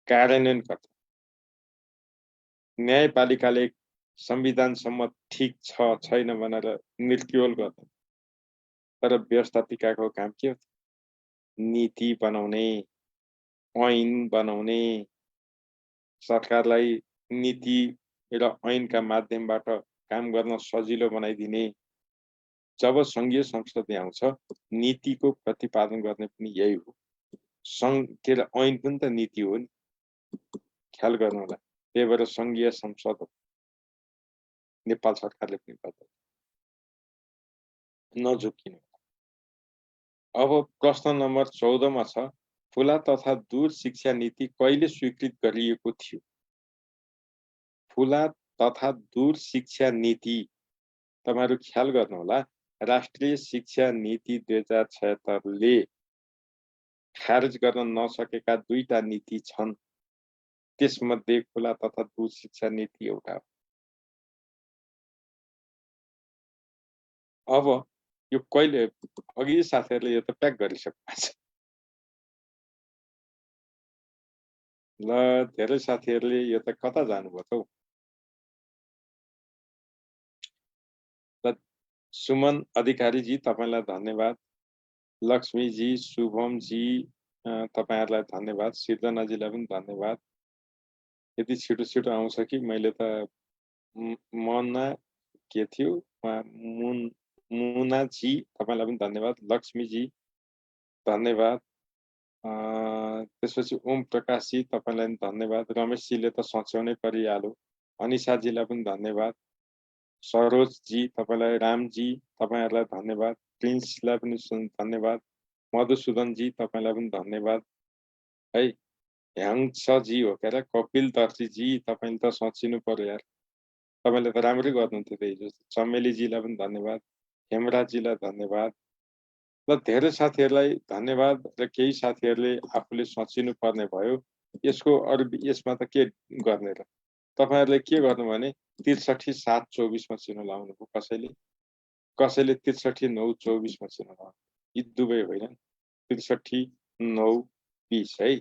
कार्यान्वयन गर्छ। न्यायपालिकाले संविधान सम्मत ठीक छ छैन भनेर निर्क्युल गर्छ। तर व्यवस्थापिकाको काम के हो? नीति बनाउने, ऐन बनाउने, सरकारलाई नीति र ऐनका माध्यमबाट काम गर्न सजिलो बनाइदिने। जब संघीय संसद आउँछ नीतिको प्रतिपादन गर्ने पनि यही हो। के ऐन पनि त नीति हो नि, ख्याल गर्नु होला। त्यही भएर संघीय संसद हो, नेपाल सरकारले पनि गर्छ। नझुक्किनु। अब प्रश्न नम्बर 14 मा छ, खुला तथा दूर शिक्षा नीति कहिले स्वीकृत गरिएको थियो? खुला तथा दूर शिक्षा नीति तपाईहरु ख्याल गर्नु होला। राष्ट्रिय शिक्षा नीति 2076 ले खारेज गर्न नसकेका दुईटा नीति छन्। त्यसमध्ये खुला तथा दूर शिक्षा नीति एउटा हो। अब यो कहिले अघि साथीहरुले यो त प्याक गरिसक्नु छ। ल धेरै साथीहरुले यो त कता जानुभयो त? सुमन अधिकारी जी तपाईलाई धन्यवाद। लक्ष्मी जी, शुभम जी तपाईहरुलाई धन्यवाद। सिर्जना जीलाई पनि धन्यवाद। यति छिटो छिटो आउँछ कि मैले त मना के थियो मुनाजी तपाईँलाई पनि धन्यवाद, लक्ष्मीजी धन्यवाद, त्यसपछि ओम प्रकाशजी तपाईँलाई पनि धन्यवाद, रमेशजीले त सच्याउनै परिहाल्यो, अनिसाजीलाई पनि धन्यवाद, सरोजजी तपाईँलाई, रामजी तपाईँहरूलाई धन्यवाद, प्रिन्सलाई पनि धन्यवाद, मधुसूदनजी तपाईँलाई पनि धन्यवाद है, ह्याङसजी हो क्या, कपिल दर्जीजी तपाईँले त सचिनु पर्यो यार, तपाईँले त राम्रै गर्नुहुन्थ्यो त हिजो, चमेलीजीलाई पनि धन्यवाद, हेमराजीलाई धन्यवाद। ल धेरै साथीहरूलाई धन्यवाद र केही साथीहरूले आफूले सचिनु पर्ने भयो। यसको अरु यसमा त के गर्ने र, तपाईहरुले के गर्नु भने 63 7 24 मा चिनो लाउनु हो, कसैले 63 9 24 मा चिनो लाउनु, यी दुवै होइन, 63 9 20 है।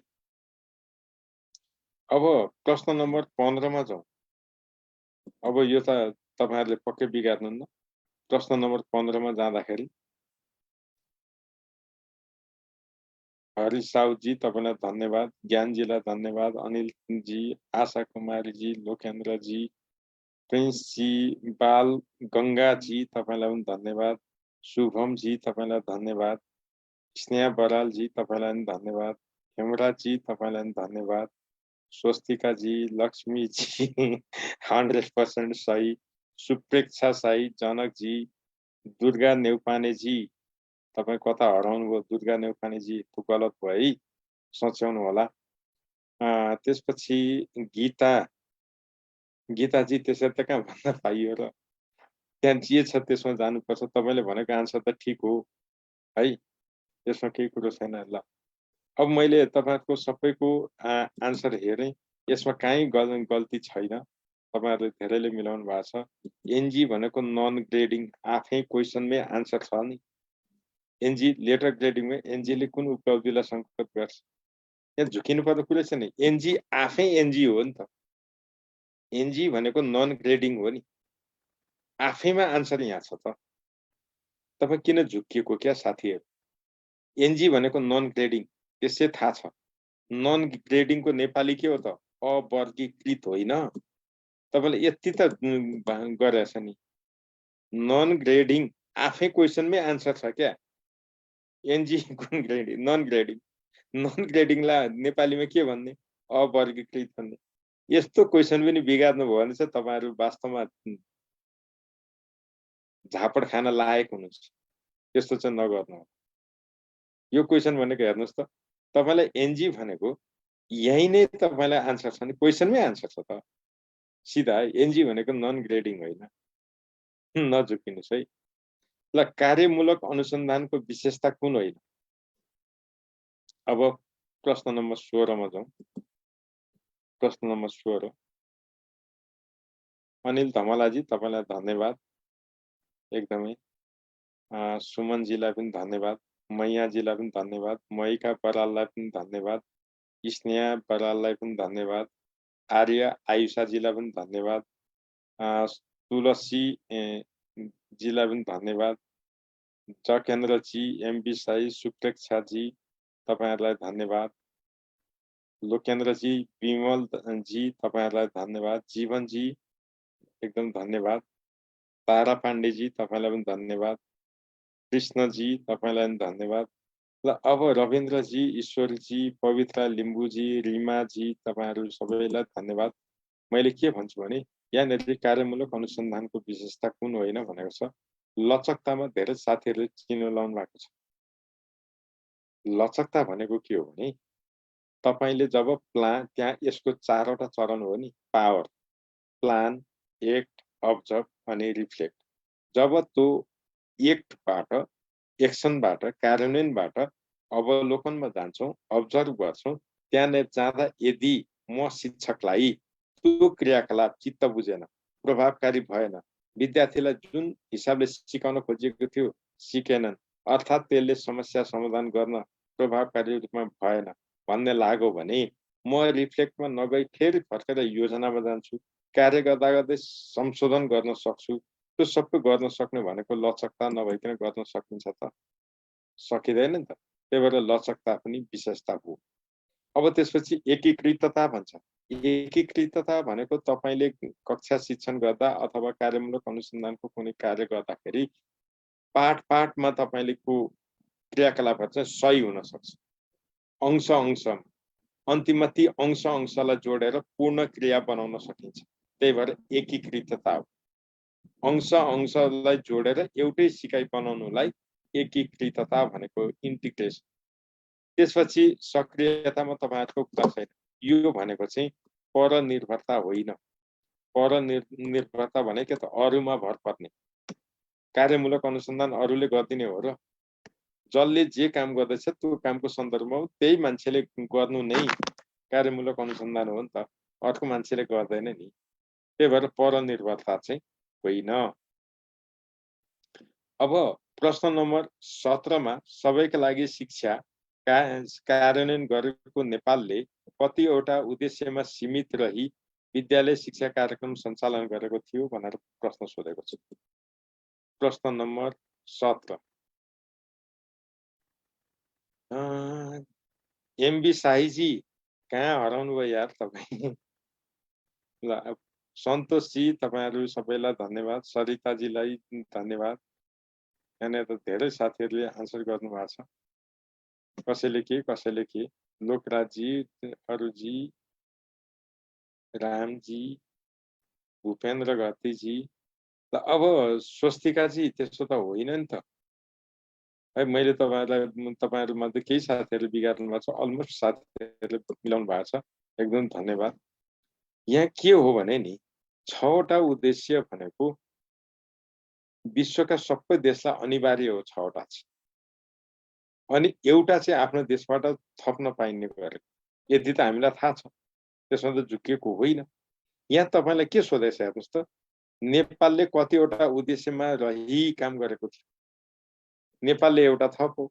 अब प्रश्न नम्बर 15 मा जाउँ। अब यो त तपाईहरुले पक्कै बिगार्नुहुन्न। प्रश्न नम्बर 15 मा जाँदाखेरि हरि साउजी तपाईलाई धन्यवाद, ज्ञानजीलाई धन्यवाद, अनिलजी, आशा कुमारीजी, लोकेन्द्रजी, प्रिन्सजी, बाल गंगाजी तपाईलाई पनि धन्यवाद, शुभमजी तपाईलाई धन्यवाद, स्नेहा बरालजी तपाईलाई पनि धन्यवाद, हेमराजी तपाईलाई पनि धन्यवाद, स्वस्तिकाजी, लक्ष्मीजी 100% सही, सुप्रेक्षा साई, जनकजी, दुर्गा नेउपानेजी तपाई कता हराउनु भयो दुर्गा नेउपानेजी, त्यो गलत भयो है, सच्याउनु होला। त्यसपछि गीताजी त्यसरी त कहाँ भन्न पाइयो र, त्यहाँ जे छ त्यसमा जानुपर्छ। तपाईले भनेको आन्सर त ठीक हो है, यसमा केही कुरो छैन। ल अब मैले तपाईहरुको सबैको आन्सर हेरेँ, यसमा कहीँ गल्ती छैन, तपाईहरुले धेरैले मिलाउनु भएको छ। एनजी भनेको नन ग्रेडिङ आफै क्वेशनमै आन्सर छ नि। एनजी लेटर ग्रेडिङमै एनजीले कुन उपलब्धिलाई संकेत गर्छ, यहाँ झुकिनु पर्ने कुरै छैन। एनजी आफै एनजी हो नि त, एनजी भनेको नन ग्रेडिङ हो नि, आफैमा आन्सर यहाँ छ त। तपाई किन झुकिएको क्या साथीहरु? एनजी भनेको नन ग्रेडिङ, त्यसै थाहा छ। नन ग्रेडिङको नेपाली के हो त? अवर्गीकृत होइन। तपाईले यति त गरेछ नि। नन ग्रेडिङ आफै क्वेशनमै आन्सर छ क्या। एनजी कुन ग्रेडिङ? Non grading. नन ग्रेडिङलाई नेपालीमा के भन्ने? अवर्गीकृत भन्ने। यस्तो क्वेशन पनि बिगार्नु भयो भने चाहिँ तपाईहरु वास्तवमा झापड खान लायक हुनुहुन्छ। त्यस्तो चाहिँ नगर्नु। यो क्वेशन भनेको हेर्नुस् त, तपाईलाई एनजी भनेको यही नै तपाईलाई आन्सर छ नि, क्वेशनमै आन्सर छ त। सिधा एनजी भनेको नन ग्रेडिङ होइन, नझुकिनुस् है। ल कार्यमूलक अनुसन्धानको विशेषता कुन होइन? अब प्रश्न नम्बर 16 मा जाउँ। प्रश्न नम्बर 16, अनिल धमलाजी तपाईलाई धन्यवाद एकदमै, सुमनजीलाई पनि धन्यवाद, मैयाजीलाई पनि धन्यवाद, महिका बराललाई पनि धन्यवाद, स्नेहा बराललाई पनि धन्यवाद, आर्य आयुषाजीलाई पनि धन्यवाद, तुलसी जीलाई पनि धन्यवाद, जकेन्द्रजी, एमबी साई, सुप्रेक्षाजी तपाईहरुलाई धन्यवाद, लोकेन्द्रजी, विमल जी तपाईहरुलाई धन्यवाद, जीवनजी एकदम धन्यवाद, तारा पाण्डेजी तपाईलाई पनि धन्यवाद, कृष्णजी तपाईलाई पनि धन्यवाद। ल अब रविन्द्रजी, ईश्वरजी, पवित्रा लिम्बुजी, रिमाजी तपाईहरु सबैलाई धन्यवाद। मैले के भन्छु भने यहाँनेरि कार्यमूलक अनुसन्धानको विशेषता कुन होइन भनेको छ। लचकतामा धेरै साथीहरुले चिनो लाउनु भएको छ। लचकता भनेको के हो भने तपाईले जब प्लान, त्यहाँ यसको 4 वटा चरण हो नि, पावर, प्लान, एक्ट, अब्जर्भ अनि रिफ्लेक्ट। जब त्यो एक्टबाट, एक्सनबाट, कार्यान्वयनबाट अवलोकनमा जान्छौं, अब्जर्भ गर्छौं, त्यहाँ जाँदा यदि म शिक्षकलाई त्यो क्रियाकलाप चित्त बुझेन, प्रभावकारी भएन, विद्यार्थीलाई जुन हिसाबले सिकाउन खोजिएको थियो सिकेनन्, अर्थात् त्यसले समस्या समाधान गर्न प्रभावकारी रूपमा भएन भन्ने लाग्यो भने म रिफ्लेक्टमा नगई फेरि फर्केर योजनामा जान्छु, कार्य गर्दा गर्दै संशोधन गर्न सक्छु। त्यो सबै गर्न सक्ने भनेको लचकता नभइकन गर्न सकिन्छ त? सकिँदैन नि त। त्यही भएर लचकता पनि विशेषता हो। अब त्यसपछि एकीकृतता भन्छ। एकीकृतता भनेको तपाईले कक्षा शिक्षण गर्दा अथवा कार्यमूलक अनुसन्धानको कुनै कार्य गर्दाखेरि पाठमा तपाईले क्रियाकलापहरू चाहिँ सही हुन सक्छ। अंश अन्तिममा ती अंशलाई जोडेर पूर्ण क्रिया बनाउन सकिन्छ। त्यही भएर एकीकृतता हो। अंशलाई जोडेर एउटै सिकाइ बनाउनुलाई एकीकृतता भनेको इन्टिग्रेसन। त्यसपछि सक्रियतामा तपाईहरुको कुरा छैन। यो भनेको चाहिँ परनिर्भरता होइन। परनिर्भरता भनेको त अरूमा भर पर्ने। कार्यमूलक अनुसन्धान अरूले गर्दिने हो र जसले जे काम गर्दैछ त्यो कामको सन्दर्भमा त्यही मान्छेले गर्नु नै कार्यमूलक अनुसन्धान हो नि त। अर्को मान्छेले गर्दैन नि। त्यही भएर परनिर्भरता चाहिँ होइन। अब प्रश्न नम्बर 17 मा सबैका लागि शिक्षा कार्यान्वयन गरेको नेपालले कतिवटा उद्देश्यमा सीमित रही विद्यालय शिक्षा कार्यक्रम सञ्चालन गरेको थियो भनेर प्रश्न सोधेको छु। प्रश्न नम्बर 17। एमबी शाहीजी कहाँ हराउनु भयो यार तपाईँ? ल सन्तोषजी तपाईहरु सबैलाई धन्यवाद। सरिताजीलाई धन्यवाद। यहाँनिर त धेरै साथीहरूले आन्सर गर्नुभएको छ। कसैले के लोकराजी, अरुजी, रामजी, भूपेन्द्र घतीजी। अब स्वस्तिकाजी त्यस्तो त होइन नि त। है मैले तपाईहरु मध्ये केही साथीहरूले बिगार्नु भएको छ। अलमोस्ट साथीहरूले मिलाउनु भएको छ। एकदम धन्यवाद। यहाँ के हो भने नि 6 वटा उद्देश्य भनेको विश्वका सबै देशलाई अनिवार्य हो 6 वटा चाहिँ। अनि एउटा चाहिँ आफ्नो देशबाट थप्न पाइने गरेको। यदि त हामीलाई थाहा छ। त्यसमा त झुकिएको होइन। यहाँ तपाईलाई के सोधेछ हेर्नुस् त। नेपालले कतिवटा उद्देश्यमा रही काम गरेको थियो? नेपालले एउटा थप हो।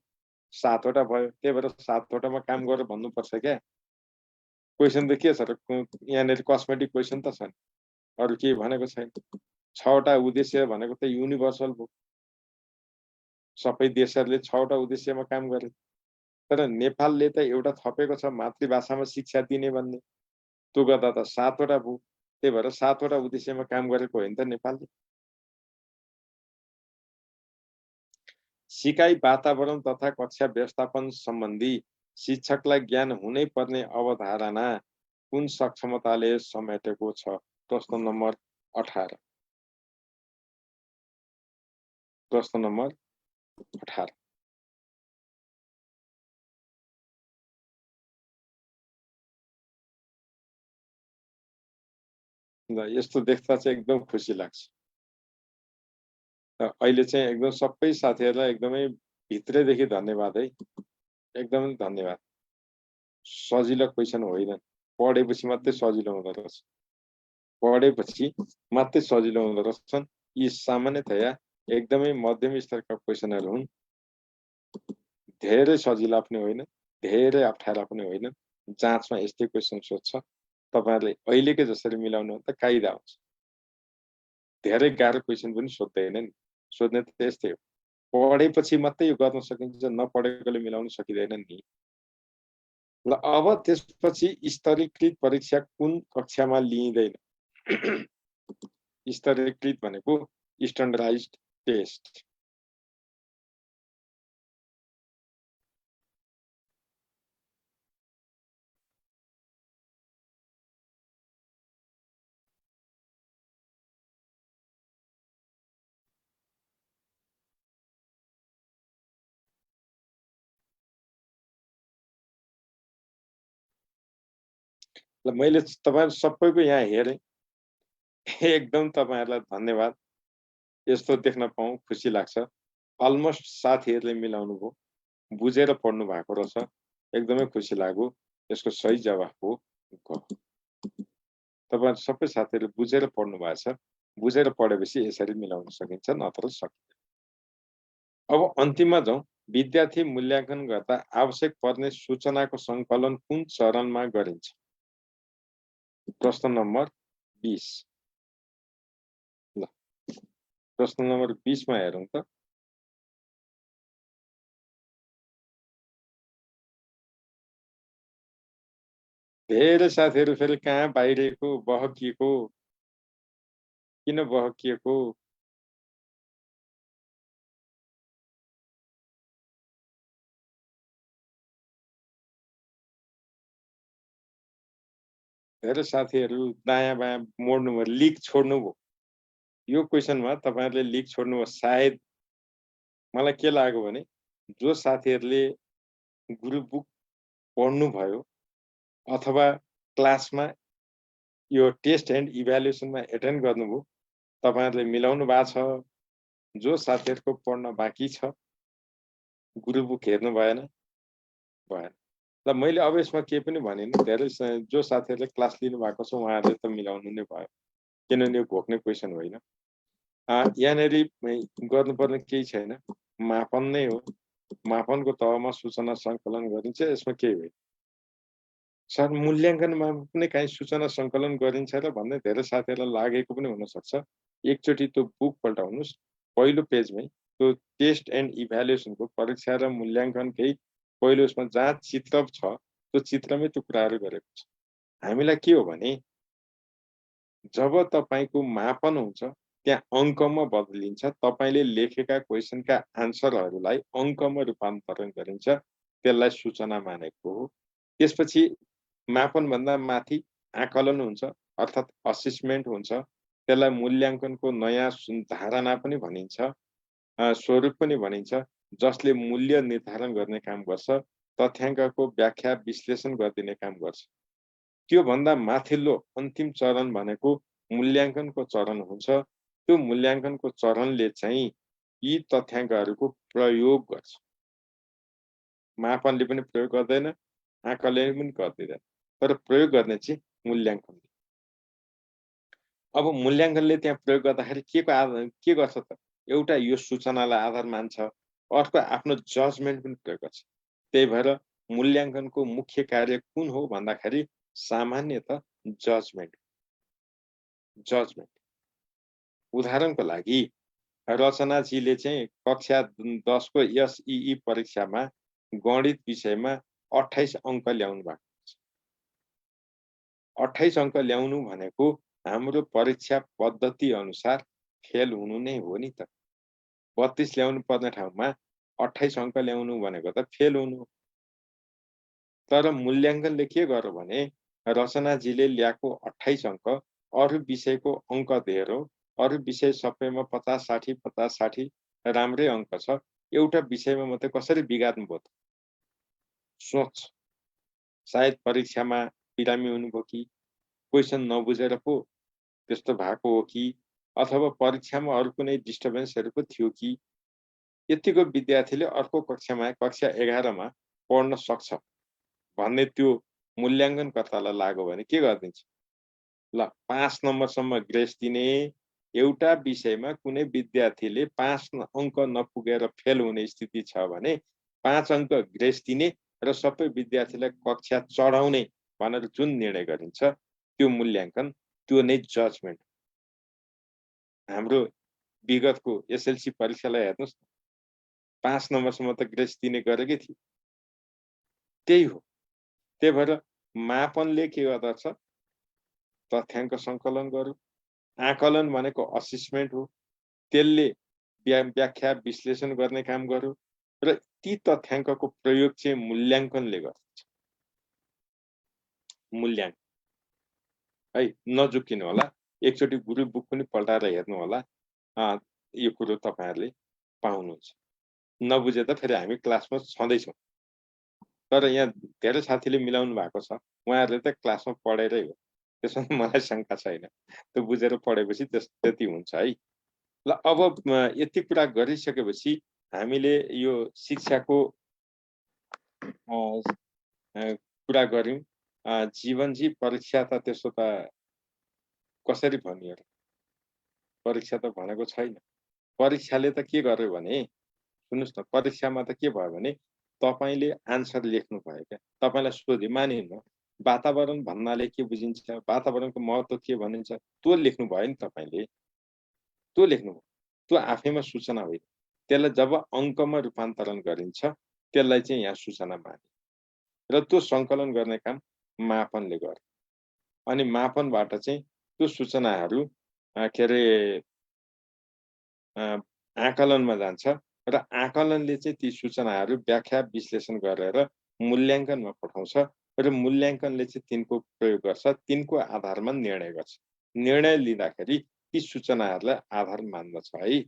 7 वटा भयो। त्यही भएर 7 वटामा काम गरेर भन्नुपर्छ क्या। क्वेशन त के छ र यहाँनिर कस्मेटिक क्वेशन त छ नि। अरु के भनेको छैन। 6 वटा उद्देश्य भनेको त युनिभर्सल हो। सबै देशहरूले 6 वटा उद्देश्यमा काम गरे। तर नेपालले त एउटा थपेको छ मातृभाषामा शिक्षा दिने भन्ने। त्यो गर्दा त 7 वटा भयो। त्यही भएर 7 वटा उद्देश्यमा काम गरेको होइन त नेपालले। सिकाइ वातावरण तथा कक्षा व्यवस्थापन सम्बन्धी शिक्षकलाई ज्ञान हुनै पर्ने अवधारणा कुन सक्षमताले समेटेको छ? प्रश्न नम्बर 18। प्रश्न नम्बर 18। ल यस्तो देख्दा चाहिँ एकदम खुसी लाग्छ। अहिले चाहिँ एकदम सबै साथीहरूलाई एकदमै भित्रैदेखि धन्यवाद है। एकदमै धन्यवाद। सजिलो क्वेशन होइन। पढेपछि मात्रै सजिलो हुँदो रहेछ। पढेपछि मात्रै सजिलो हुँदो रहेछन्। यी सामान्यतया एकदमै मध्यम स्तरका क्वेशनहरू हुन्। धेरै सजिला पनि होइन, धेरै अप्ठ्यारा पनि होइन। जाँचमा यस्तै क्वेशन सोध्छ। तपाईहरुले अहिलेकै जसरी मिलाउनु त कायदा हुन्छ। धेरै गाह्रो क्वेशन पनि सोध्दैन नि। सोध्ने त त्यस्तै हो। पढेपछि मात्रै यो गर्न सकिन्छ, नपढेकोले मिलाउन सकिँदैन नि। ल अब त्यसपछि स्तरीकृत परीक्षा कुन कक्षामा लिइँदैन? स्तरीकृत भनेको स्ट्यान्डर्डाइज्ड टेस्ट। ल मैले तपाईहरु सबैको यहाँ हेरेँ। एकदम तपाईहरुलाई धन्यवाद। यस्तो देख्न पाऊँ खुसी लाग्छ। अलमोस्ट साथीहरूले मिलाउनु भयो। बुझेर पढ्नु भएको रहेछ। एकदमै खुसी लाग्यो। यसको सही जवाफ हो ग। तपाईहरु सबै साथीहरूले बुझेर पढ्नु भएको छ। बुझेर पढेपछि यसरी मिलाउन सकिन्छ, नत्र सकिँदैन। अब अन्तिममा जाउँ। विद्यार्थी मूल्याङ्कन गर्दा आवश्यक पर्ने सूचनाको सङ्कलन कुन चरणमा गरिन्छ? प्रश्न नम्बर 20। ल प्रश्न नम्बर 20 मा हेरौँ त। धेरै साथीहरू फेरि कहाँ बाहिरिएको बहकिएको, किन बहकिएको? धेरै साथीहरू दायाँ बायाँ मोड्नुभयो, लिक छोड्नुभयो। यो क्वेसनमा तपाईँहरूले लिक छोड्नुभयो। सायद मलाई के लाग्यो भने जो साथीहरूले ग्रुप बुक पढ्नुभयो अथवा क्लासमा यो टेस्ट एन्ड इभ्यालुएसनमा एटेन्ड गर्नुभयो, तपाईँहरूले मिलाउनु भएको छ। जो साथीहरूको पढ्न बाँकी छ, ग्रुप बुक हेर्नु भएन। ल मैले अब यसमा केही पनि भनिनँ। धेरै जो साथीहरूले क्लास लिनु भएको छ उहाँहरूले त मिलाउनु नै भयो, किनभने यो घोक्ने क्वेसन होइन। यहाँनिर गर्नुपर्ने केही छैन, मापन नै हो। मापनको तहमा सूचना सङ्कलन गरिन्छ, यसमा केही होइन। सर मूल्याङ्कनमा पनि काहीँ सूचना सङ्कलन गरिन्छ र भन्ने धेरै साथीहरूलाई लागेको पनि हुनसक्छ। एकचोटि त्यो बुक पल्टाउनुहोस्, पहिलो पेजमै त्यो टेस्ट एन्ड इभ्यालुएसनको परीक्षा र मूल्याङ्कनकै पहिलो उसमा जहाँ चित्र छ त्यो चित्रमै त्यो कुराहरू गरेको छ। हामीलाई के हो भने जब तपाईँको मापन हुन्छ त्यहाँ अङ्कमा बदलिन्छ, तपाईँले लेखेका क्वेसनका आन्सरहरूलाई अङ्कमा रूपान्तरण गरिन्छ, त्यसलाई सूचना मानेको हो। त्यसपछि मापनभन्दा माथि आकलन हुन्छ, अर्थात् असेसमेन्ट हुन्छ। त्यसलाई मूल्याङ्कनको नयाँ धारणा पनि भनिन्छ, स्वरूप पनि भनिन्छ, जसले मूल्य निर्धारण गर्ने काम गर्छ, तथ्याङ्कको व्याख्या विश्लेषण गरिदिने काम गर्छ। त्योभन्दा माथिल्लो अन्तिम चरण भनेको मूल्याङ्कनको चरण हुन्छ। त्यो मूल्याङ्कनको चरणले चाहिँ यी तथ्याङ्कहरूको प्रयोग गर्छ। मापनले पनि प्रयोग गर्दैन, आकलनले पनि गर्दैन, तर प्रयोग गर्ने चाहिँ मूल्याङ्कनले। अब मूल्याङ्कनले त्यहाँ प्रयोग गर्दाखेरि के गर्छ त? एउटा यो सूचनालाई आधार मान्छ, अर्को आफ्नो जजमेन्ट पनि प्रयोग गर्छ। त्यही भएर मूल्याङ्कनको मुख्य कार्य कुन हो भन्दाखेरि सामान्यतः जजमेन्ट। उदाहरणको लागि रचनाजीले चाहिँ कक्षा 10 को एसई परीक्षामा गणित विषयमा 28 अङ्क ल्याउनु भएको छ। 28 अङ्क ल्याउनु भनेको हाम्रो परीक्षा पद्धति अनुसार फेल हुनु नै हो नि त। 32 ल्याउनु पर्ने ठाउँमा 28 अङ्क ल्याउनु भनेको त फेल हुनु। तर मूल्याङ्कनले के गर्यो भने रचनाजीले ल्याएको 28 अङ्क अरू विषयको अङ्क दिएर, अरू विषय सबैमा 50-60 50-60 राम्रै अङ्क छ, एउटा विषयमा मात्रै कसरी बिगार्नु भयो त? सोच। सायद परीक्षामा बिरामी हुनुभयो कि, क्वेसन नबुझेर पो त्यस्तो भएको हो कि, अथवा परीक्षामा अरू कुनै डिस्टर्बेन्सहरू पो थियो कि। यतिको विद्यार्थीले अर्को कक्षामा कक्षा 11 मा पढ्न सक्छ भन्ने त्यो मूल्याङ्कनकर्तालाई लाग्यो भने के गरिदिन्छ? ल 5 नम्बरसम्म ग्रेस दिने, एउटा विषयमा कुनै विद्यार्थीले 5 अङ्क नपुगेर फेल हुने स्थिति छ भने 5 अङ्क ग्रेस दिने र सबै विद्यार्थीलाई कक्षा चढाउने भनेर जुन निर्णय गरिन्छ त्यो मूल्याङ्कन, त्यो नै जजमेन्ट। हाम्रो विगतको एसएलसी परीक्षालाई हेर्नुहोस्, 5 नम्बरसम्म त ग्रेस दिने गरेकै थियो। त्यही हो। त्यही भएर मापनले के गर्दछ? तथ्याङ्क सङ्कलन गर्यो। आकलन भनेको असेसमेन्ट हो, त्यसले व्याख्या विश्लेषण गर्ने काम गर्यो र ती तथ्याङ्कको प्रयोग चाहिँ मूल्याङ्कनले गर्छ। मूल्याङ्कन है, नझुक्किनु होला। एकचोटि ग्रुप बुक पनि पल्टाएर हेर्नु होला, यो कुरो तपाईँहरूले पाउनुहुन्छ। नबुझे त फेरि हामी क्लासमा छँदैछौँ, तर यहाँ धेरै साथीले मिलाउनु भएको छ, उहाँहरूले त क्लासमा पढेरै हो, त्यसमा मलाई शङ्का छैन। त्यो बुझेर पढेपछि त्यति हुन्छ है। ल अब यति कुरा गरिसकेपछि हामीले यो शिक्षाको कुरा गर्यौँ। जीवनजी परीक्षा त त्यसो त कसरी भनियो र? परीक्षा त भनेको छैन। परीक्षाले त के गर्यो भने सुन्नुहोस् न, परीक्षामा त के भयो भने तपाईँले आन्सर लेख्नु भयो क्या। तपाईँलाई सोधे मानिनु वातावरण भन्नाले के बुझिन्छ, वातावरणको महत्त्व के भनिन्छ, त्यो लेख्नु भयो नि तपाईँले। त्यो लेख्नुभयो, त्यो आफैमा सूचना होइन। त्यसलाई जब अङ्कमा रूपान्तरण गरिन्छ त्यसलाई चाहिँ यहाँ सूचना माने र त्यो सङ्कलन गर्ने काम मापनले गर्यो अनि मापनबाट चाहिँ त्यो सूचनाहरू के अरे आकलनमा जान्छ र आकलनले चाहिँ ती सूचनाहरू व्याख्या विश्लेषण गरेर मूल्याङ्कनमा पठाउँछ र मूल्याङ्कनले चाहिँ तिनको प्रयोग गर्छ, तिनको आधारमा निर्णय गर्छ। निर्णय लिँदाखेरि ती सूचनाहरूलाई आधार मान्दछ है।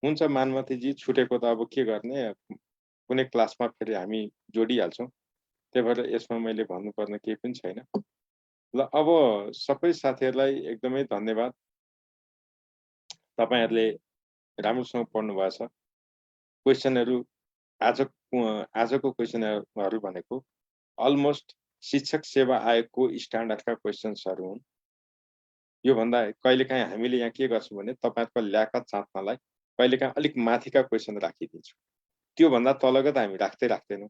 हुन्छ मानमतीजी, छुटेको त अब के गर्ने, कुनै क्लासमा फेरि हामी जोडिहाल्छौँ, त्यही भएर यसमा मैले भन्नुपर्ने केही पनि छैन। ल अब सबै साथीहरूलाई एकदमै धन्यवाद, तपाईँहरूले राम्रोसँग पढ्नु भएछ। क्वेसनहरू आजको क्वेसनहरू भनेको अलमोस्ट शिक्षक सेवा आयोगको स्ट्यान्डर्डका क्वेसन्सहरू हुन्। योभन्दा कहिलेकाहीँ हामीले यहाँ के गर्छौँ भने तपाईँहरूको ल्याकत जाँच्नलाई कहिलेकाहीँ अलिक माथिका क्वेसन राखिदिन्छौँ, त्योभन्दा तलको त हामी राख्दै राख्दैनौँ।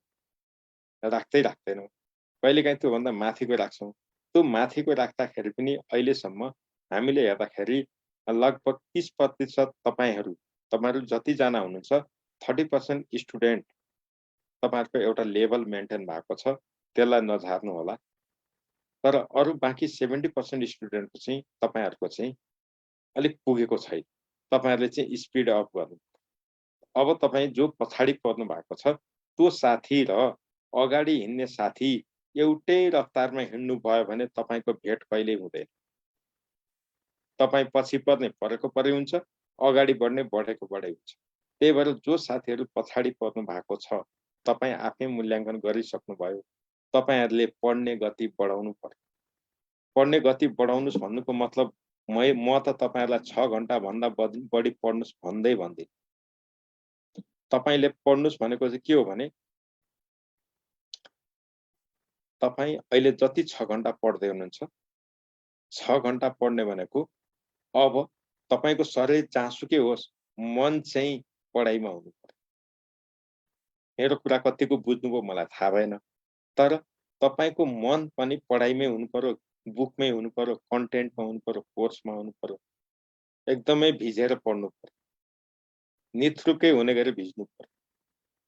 कहिलेकाहीँ त्योभन्दा माथिको राख्छौँ। त्यो माथिको राख्दाखेरि पनि अहिलेसम्म हामीले हेर्दाखेरि लगभग 30% तपाईँहरू जतिजना हुनुहुन्छ 30% स्टुडेन्ट तपाईँहरूको एउटा लेभल मेन्टेन भएको छ, त्यसलाई नझार्नु होला। तर अरू बाँकी 70% स्टुडेन्टको चाहिँ तपाईँहरूको चाहिँ अलिक पुगेको छैन, तपाईँहरूले चाहिँ स्पिड अप गर्नु। अब तपाईँ जो पछाडि पर्नु भएको छ त्यो साथी र अगाडि हिँड्ने साथी एउटै रफ्तारमा हिँड्नु भयो भने तपाईँको भेट कहिल्यै हुँदैन। तपाईँ पछि पर्ने परेको परै हुन्छ, अगाडि बढ्ने बढेको बढै हुन्छ। त्यही भएर जो साथीहरू पछाडि पर्नु भएको छ, तपाईँ आफै मूल्याङ्कन गरिसक्नुभयो, तपाईँहरूले पढ्ने गति बढाउनु पर्यो। पढ्ने गति बढाउनुस् भन्नुको मतलब म त तपाईँहरूलाई 6 घण्टा भन्दा बढी पढ्नुस् भन्दिनँ। तपाईँले पढ्नुस् भनेको चाहिँ के हो भने तपाईँ अहिले जति 6 घण्टा पढ्दै हुनुहुन्छ, 6 घण्टा पढ्ने भनेको अब तपाईँको शरीर जहाँसुकै होस्, मन चाहिँ पढाइमा हुनु पर्यो। मेरो कुरा कतिको बुझ्नुभयो मलाई थाहा भएन, तर तपाईँको मन पनि पढाइमै हुनु पर्यो, बुकमै हुनु पर्यो, कन्टेन्टमा हुनु पर्यो, कोर्समा हुनु पर्यो। एकदमै भिजेर पढ्नु पर्यो, निथ्रुकै हुने गरी भिज्नु पर्यो।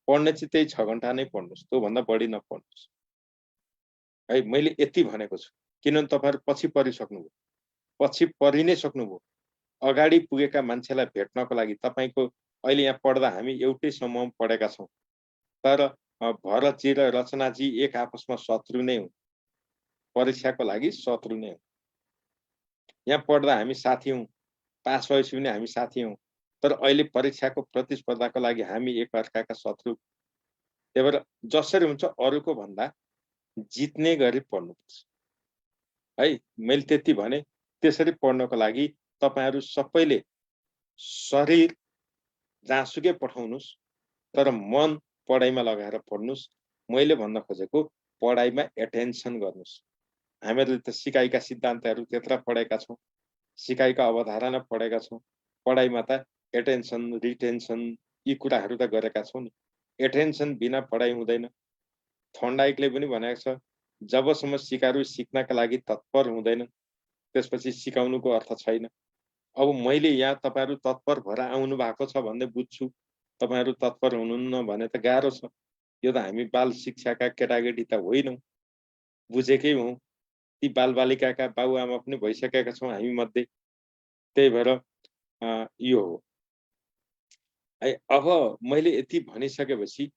पढ्ने चाहिँ त्यही 6 घण्टा नै पढ्नुहोस्, त्योभन्दा बढी नपढ्नुहोस् है। मैले यति भनेको छु, किनभने तपाईँहरू पछि परिसक्नुभयो, पछि परि नै सक्नुभयो। अगाडि पुगेका मान्छेलाई भेट्नको लागि तपाईँको अहिले यहाँ पढ्दा हामी एउटै समूहमा पढेका छौँ, तर भरतजी र रचनाजी एक आपसमा शत्रु नै हुन्, परीक्षाको लागि शत्रु नै हुन्। यहाँ पढ्दा हामी साथी हौँ, पास भएपछि पनि हामी साथी हौँ, तर अहिले परीक्षाको प्रतिस्पर्धाको लागि हामी एकअर्काका शत्रु। त्यही भएर जसरी हुन्छ अरूको भन्दा जित्ने गरी पढ्नुपर्छ है। मैले त्यति भने। त्यसरी पढ्नको लागि तपाईँहरू सबैले शरीर जहाँसुकै पठाउनुहोस्, तर मन पढाइमा लगाएर पढ्नुहोस्। मैले भन्न खोजेको पढाइमा एटेन्सन गर्नुहोस्। हामीहरूले त सिकाइका सिद्धान्तहरू त्यत्रा पढेका छौँ, सिकाइका अवधारणा पढेका छौँ, पढाइमा त एटेन्सन रिटेन्सन यी कुराहरू त गरेका छौँ नि। एटेन्सन बिना पढाइ हुँदैन। थर्नडाइकले पनि भनेको छ, जबसम्म सिकारू सिक्नका लागि तत्पर हुँदैनन् त्यसपछि सिकाउनुको अर्थ छैन। अब मैले यहाँ तपाईँहरू तत्पर भएर आउनु भएको छ भन्ने बुझ्छु, तपाईँहरू तत्पर हुनुहुन्न भने त गाह्रो छ। यो त हामी बाल शिक्षाका केटाकेटी त होइनौँ, बुझेकै हौँ। ती बालबालिकाका बाबुआमा पनि भइसकेका छौँ हामी मध्ये। त्यही भएर यो हो है। अब मैले यति भनिसकेपछि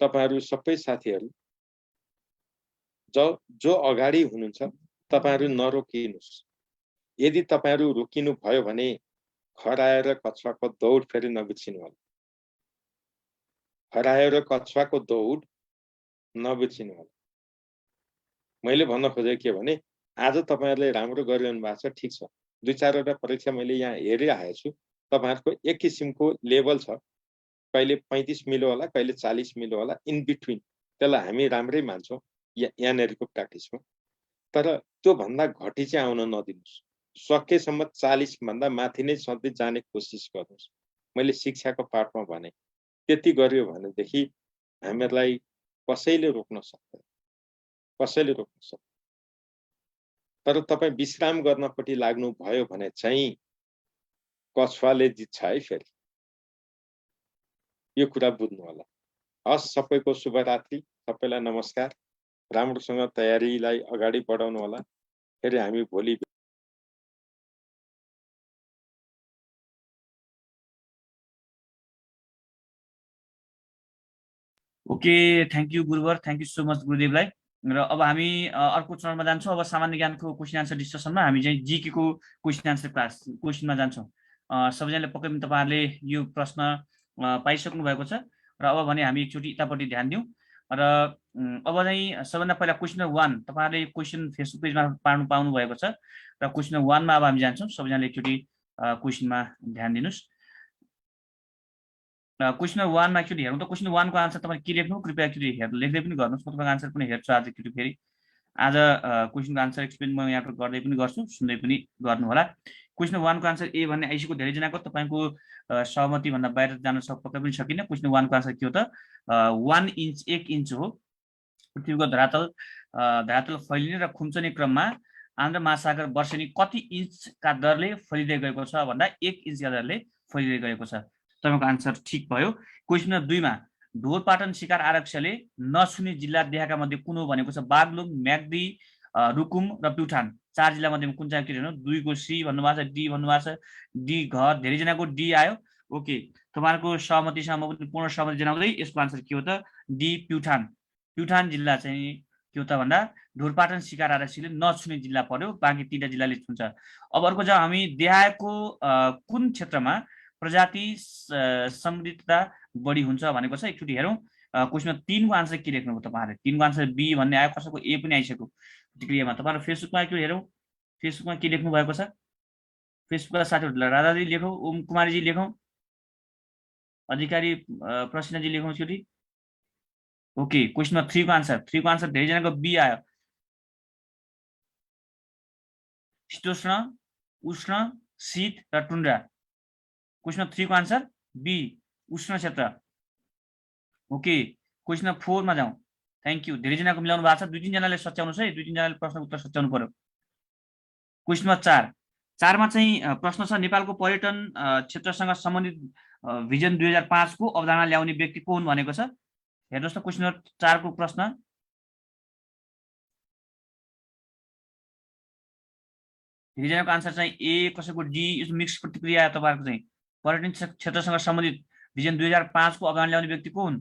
तपाईँहरू सबै साथीहरू जो अगाडि हुनुहुन्छ तपाईँहरू नरोकिनुहोस्। यदि तपाईँहरू रोकिनु भयो भने खराएर कछुवाको दौड फेरि नबिर्सिनु होला। खराएर कछुवाको दौड नबिर्सिनु होला। मैले भन्न खोजेको के भने आज तपाईँहरूले राम्रो गरिरहनु भएको छ, ठिक छ। 2-4 वटा परीक्षा मैले यहाँ हेरिरहेको छु। तपाईँहरूको एक किसिमको लेभल छ, कहिले 35 मिल्यो होला, कहिले 40 मिल्यो होला, इन बिट्विन। त्यसलाई हामी राम्रै मान्छौँ यहाँनिरको प्र्याक्टिसमा। तर त्योभन्दा घटी चाहिँ आउन नदिनुहोस्। सकेसम्म 40 भन्दा माथि नै सधैँ जाने कोसिस गर्नुहोस्। मैले शिक्षाको पाठमा भने त्यति गर्यो भनेदेखि हामीहरूलाई कसैले रोक्न सक्दैन, कसैले रोक्न सक्दैन। तर तपाईँ विश्राम गर्नपट्टि लाग्नु भयो भने चाहिँ कछुवाले जित्छ है फेरि। यो कुरा बुझ्नु होला। हस्, सबैको शुभरात्रि, सबैलाई नमस्कार। राम्रोसँग तयारीलाई अगाडि बढाउनु होला। फेरि हामी भोलि ओके, थ्याङ्क यू गुरुवर, थ्याङ्क यू सो मच गुरुदेवलाई। र अब हामी अर्को चरणमा जान्छौँ। अब सामान्य ज्ञानको क्वेसन आन्सर डिस्कसनमा हामी चाहिँ जीके को क्वेसन आन्सर क्वेसनमा जान्छौँ। सबैजनाले पक्कै पनि तपाईँहरूले यो प्रश्न पाइसक्नु भएको छ र अब भने हामी एकचोटि यतापट्टि ध्यान दिउँ। र अब चाहिँ सबभन्दा पहिला क्वेसन नम्बर 1 तपाईँहरूले क्वेसन फेसबुक पेजमा पाउनु भएको छ र क्वेसन नम्बर 1 मा अब हामी जान्छौँ। सबैजनाले एकचोटि क्वेसनमा ध्यान दिनुहोस्। क्वेसन नम्बर 1 मा एकचोटि हेरौँ त। क्वेसन नम्बर 1 को आन्सर तपाईँ के लेख्नु, कृपया एकचोटि लेख्दै पनि गर्नुहोस्। म तपाईँको आन्सर पनि हेर्छु आज एकचोटि फेरि। आज क्वेसनको आन्सर एक्सप्लेन म यहाँ गर्दै पनि गर्छु, सुन्दै पनि गर्नु होला। क्वेसन नम्बर 1 को आन्सर ए भन्ने आइसक्यो धेरैजनाको। तपाईँको सहमति भन्दा बाहिर जान पक्कै पनि सकिन। क्वेसन नम्बर 1 को आन्सर के हो त? 1 इन्च 1 इन्च हो। पृथ्वीको धरातल फैलिने र खुम्चने क्रममा आन्ध्र महासागर वर्षेनी कति इन्चका दरले फैलिँदै गएको छ भन्दा 1 इन्चका दरले फैलिँदै गएको छ। तपाईँको आन्सर ठिक भयो। क्वेसन नम्बर 2 मा ढोरपाटन शिकार आरक्षले नछुने जिल्ला देखाएका मध्ये कुन हो भनेको छ? बागलुङ, म्याग्दी, रुकुम र प्युठान। 4 जिल्ला मध्येमा कुन चाहिँ हेर्नु? 2 को सी भन्नुभएको छ, डी भन्नुभएको छ। डी घर धेरैजनाको डी आयो। ओके, तपाईँहरूको सहमतिसँग म पनि पूर्ण सहमति जनाउँदै यसको आन्सर के हो त? डी प्युठान। प्युठान जिल्ला चाहिँ के हो त भन्दा ढोरपाटन शिकार आरक्षीले नछुने जिल्ला पर्यो, बाँकी 3टा जिल्लाले छुन्छ। अब अर्को जब हामी देहायको कुन क्षेत्रमा प्रजाति समृद्धता बढी हुन्छ भनेको छ, एकचोटि हेरौँ। क्वेसन 3 को आन्सर के लेख्नुभयो तपाईँहरूले? 3 को आन्सर बी भन्ने आयो, कसैको ए पनि आइसक्यो प्रतिक्रियामा। तपाईँहरू फेसबुकमा एकचोटि हेरौँ, फेसबुकमा के लेख्नु भएको छ? फेसबुकका साथीहरूलाई राधाजी लेखौँ, ओम कुमारीजी लेखौँ, अधिकारी प्रसन्नजी लेखौँ एकचोटि। ओके, क्वेसन 3 को आन्सर धेरैजनाको बी आयो। शीतोष्ण, उष्ण, शीत र टुन्ड्रा। क्वेसन 3 को आन्सर बी, उष्ण क्षेत्र। ओके, क्वेसन 4 मा जाउँ। थ्याङ्क यू, धेरैजनाको मिलाउनु भएको छ। 2-3 जनाले सच्याउनुहोस् है, 2-3 जनाले प्रश्नको उत्तर सच्याउनु पर्यो। क्वेसन 4 मा चाहिँ प्रश्न छ, नेपालको पर्यटन क्षेत्रसँग सम्बन्धित भिजन 2005 को अवधारणा ल्याउने व्यक्ति को हुन् भनेको छ? हेर्नुहोस् त क्वेसन 4 को प्रश्न। धेरैजनाको आन्सर चाहिँ ए, कसैको डी, यो मिक्स प्रतिक्रिया तपाईँहरूको चाहिँ। पर्यटन क्षेत्रसँग सम्बन्धित भिजन 2005 को अवधारणा ल्याउने व्यक्ति को हुन्?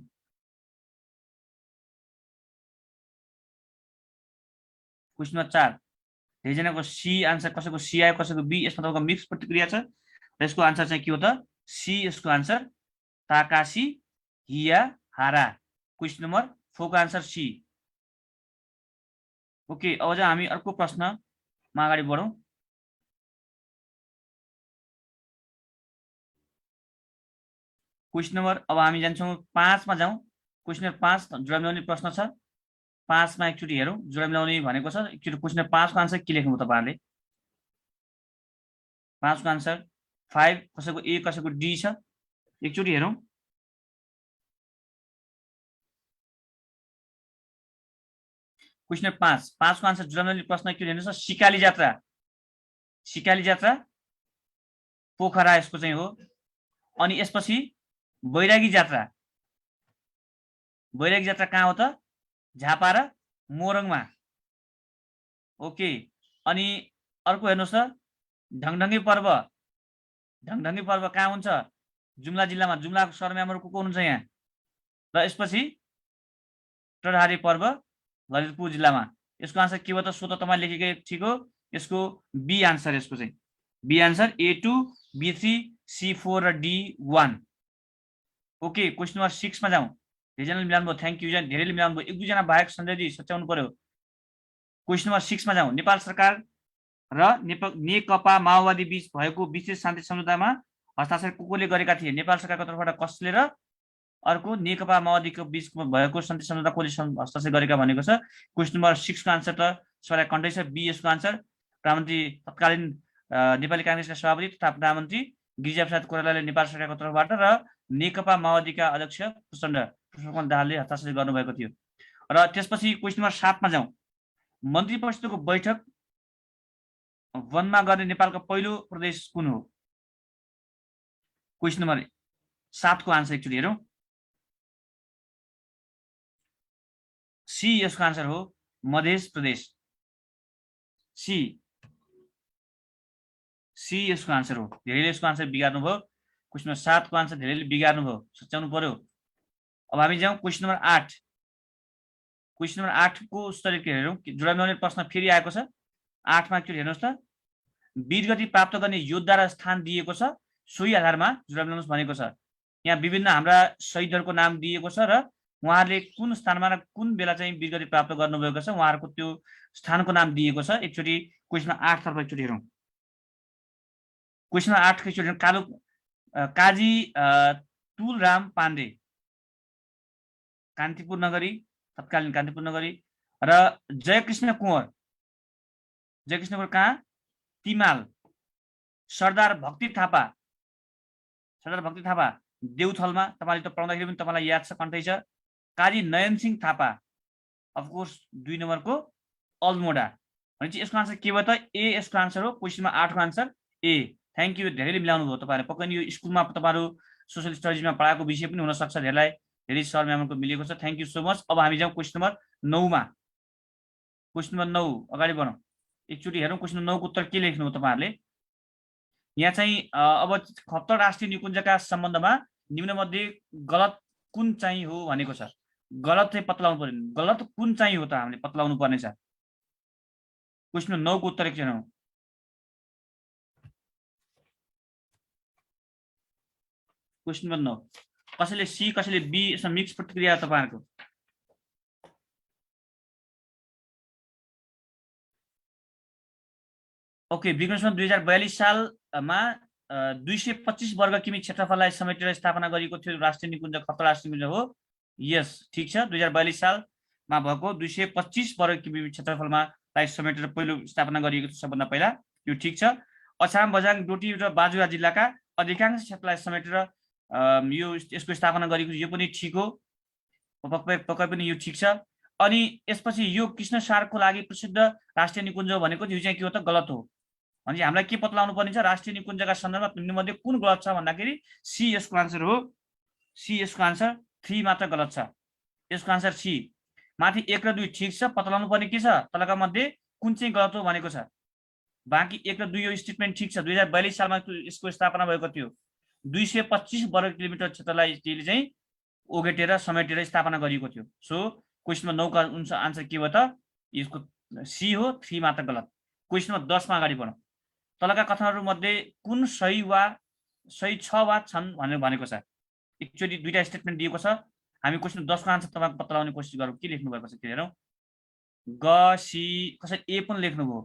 क्वेसन 4 धेरैजनाको सी आन्सर, कसैको सी आयो, कसैको बी। यसमा तपाईँको मिक्स प्रतिक्रिया छ। यसको आन्सर चाहिँ के हो त? सी। यसको आन्सर ताकासी हिया हारा। क्वेसन नम्बर 4 को आन्सर सी। ओके, अब चाहिँ हामी अर्को प्रश्नमा अगाडि बढौँ। क्वेसन नम्बर अब हामी जान्छौँ 5 मा जाउँ। क्वेसन नम्बर 5 जोडा मिलाउने प्रश्न छ। 5 मा एकचोटि हेरौँ, जोडा मिलाउने भनेको छ। एकचोटि क्वेसन नम्बर 5 को आन्सर के लेख्नु तपाईँहरूले? 5 को आन्सर 5, कसैको ए, कसैको डी छ। एकचोटि हेरौँ। क्वेसन नम्बर 5 को आन्सर जोडा मिलाउने प्रश्न के हेर्नुहोस्, सिकाली जात्रा। सिकाली जात्रा पोखरा यसको चाहिँ हो। अनि यसपछि बैरागी जात्रा। बैरागी जात्रा कहाँ हो त? झापा र मोरङमा। ओके, अनि अर्को हेर्नुहोस् त, ढङढङ्गे पर्व। ढङढङ्गे पर्व कहाँ हुन्छ? जुम्ला जिल्लामा। जुम्लाको सरम्यामहरू को हुनुहुन्छ यहाँ? र यसपछि टरहारी पर्व ललितपुर जिल्लामा। यसको आन्सर के हो त? सो त तपाईँ लेखेकै ठिक हो। यसको बी आन्सर, यसको चाहिँ be answer A2, B3, C4 र D1। ओके, क्वेसन नम्बर 6 मा जाउँ। धेरैजनाले मिलाउनु भयो, थ्याङ्क यू। धेरैले मिलाउनु भयो, 1-2 जना बाहेक सञ्जयजी सच्याउनु पर्यो। क्वेसन नम्बर 6 मा जाउँ। नेपाल सरकार र नेकपा माओवादी बीच भएको विशेष शान्ति सम्झौतामा हस्ताक्षर को गरेका थिए? नेपाल सरकारको तर्फबाट कसले र अर्को नेकपा माओवादीको बीच भएको शान्ति सम्झौता कसले हस्ताक्षर गरेका भनेको छ? क्वेसन नम्बर 6 को आन्सर त सबै कन्टै छ, बी यसको आन्सर। प्रधानमन्त्री तत्कालीन नेपाली काङ्ग्रेसका सभापति तथा प्रधानमन्त्री गिरिजाप्रसाद कोइरालाले नेपाल सरकारको तर्फबाट र नेकपा माओवादीका अध्यक्ष पुष्पकमल दाहालले हस्ताक्षर गर्नुभएको थियो। र त्यसपछि क्वेसन नम्बर 7 मा जाउँ। मन्त्री परिषदको बैठक वनमा गर्ने नेपालको पहिलो प्रदेश कुन हो? क्वेसन नम्बर 7 को आन्सर एकचोटि हेरौँ। सी यसको आन्सर हो, मध्य प्रदेश। सी यसको आन्सर हो। धेरैले यसको आन्सर बिगार्नु भयो। क्वेसन नम्बर 7 को आन्सर धेरैले बिगार्नु भयो, सच्याउनु पर्यो। अब हामी जाउँ क्वेसन नम्बर 8। क्वेसन नम्बर 8 को उत्तर के हेरौँ। जोडा मिलाउने प्रश्न फेरि आएको छ। 8 मा के हेर्नुहोस् त, वीरगति प्राप्त गर्ने योद्धा र स्थान दिएको छ, सोही आधारमा जोडा मिलाउनुहोस् भनेको छ। यहाँ विभिन्न हाम्रा शहीदहरूको नाम दिएको छ र उहाँहरूले कुन स्थानमा र कुन बेला चाहिँ वीरगति प्राप्त गर्नुभएको छ, उहाँहरूको त्यो स्थानको नाम दिएको छ। एकचोटि क्वेसन 8 तर्फ एकचोटि हेरौँ। क्वेसन 8 को एकचोटि काजी तुलराम पाण्डे, कान्तिपुर नगरी, तत्कालीन कान्तिपुर नगरी, र जयकृष्ण कुँवर कहाँ? तिमाल। सरदार भक्ति थापा देउथलमा। तपाईँले त पढ्दाखेरि पनि तपाईँलाई याद छ, कन्ठै छ। काजी नयन सिंह थापा, अफकोर्स 2 नम्बरको अल्मोडा। भनेपछि यसको आन्सर के भयो त? ए यसको आन्सर हो। क्वेसनमा 8 को आन्सर ए। थ्याङ्क यू, धेरैले मिलाउनु भयो तपाईँहरूले। पक्कै यो स्कुलमा तपाईँहरू सोसियल स्टडिजमा पढाएको विषय पनि हुनसक्छ, धेरै सर म्यामहरूको मिलेको छ। Thank you so much. अब हामी जाउँ क्वेसन नम्बर 9 मा। क्वेसन नम्बर 9 अगाडि बढौँ। एकचोटि हेरौँ क्वेसन नम्बर 9 को उत्तर के लेख्नु हो तपाईँहरूले। यहाँ चाहिँ अब खप्तर राष्ट्रिय निकुञ्जका सम्बन्धमा निम्नमध्ये गलत कुन चाहिँ हो भनेको छ। गलत चाहिँ पत्लाउनु पर्यो। गलत कुन चाहिँ हो त हामीले पत्लाउनु पर्ने छ। क्वेसन नम्बर 9 को उत्तर एकचोटि हेरौँ। क्वेसन नम्बर 9, कसैले सी कसैले बी, यसमा मिक्स प्रतिक्रिया तपाईँहरूको। ओके, विक्रम 2042 सालमा 225 वर्ग किमी क्षेत्रफललाई समेटेर स्थापना गरिएको थियो राष्ट्रिय निकुञ्ज खप्तर राष्ट्रिय निकुञ्ज हो। यस, ठिक छ। 2042 सालमा भएको 225 वर्ग किमी क्षेत्रफलमा समेटेर पहिलो स्थापना गरिएको थियो सबभन्दा पहिला, यो ठिक छ। अछाम, बझाङ, डोटी र बाजुरा जिल्लाका अधिकांश क्षेत्रलाई समेटेर यो यसको स्थापना गरिएको, यो पनि ठिक हो। पक्कै पनि यो ठिक छ। अनि यसपछि यो कृष्ण सारको लागि प्रसिद्ध राष्ट्रिय निकुञ्ज भनेको यो चाहिँ के हो त? गलत हो। भने हामीलाई के पत्लाउनु पर्ने छ? राष्ट्रिय निकुञ्जका सन्दर्भमा निम्नमध्ये कुन गलत छ भन्दाखेरि सी यसको आन्सर हो। सी यसको आन्सर, 3 मात्र गलत छ। यसको आन्सर सी। माथि 1 र 2 ठिक छ। पत्लाउनु पर्ने के छ? तलका मध्ये कुन चाहिँ गलत हो भनेको छ। बाँकी 1 र 2 यो स्टेटमेन्ट ठिक छ। 2042 सालमा यसको स्थापना भएको थियो। 225 वर्ग किलोमिटर क्षेत्रलाई यसले चाहिँ ओगटेर समेटेर स्थापना गरिएको थियो। सो क्वेसन नम्बर 9 का आन्सर के भयो त? यसको सी हो, 3 मात्र गलत। क्वेसन नम्बर 10 मा अगाडि बढौँ। तलका कथनहरू मध्ये कुन सही छ वा छन् भनेर भनेको छ। एकचोटि 2टा स्टेटमेन्ट दिएको छ। हामी क्वेसन 10 को आन्सर तपाईँको पत्ता लगाउने कोसिस गरौँ। के लेख्नु भएको छ के हेरौँ। ग, सी, कसैले ए पनि लेख्नुभयो।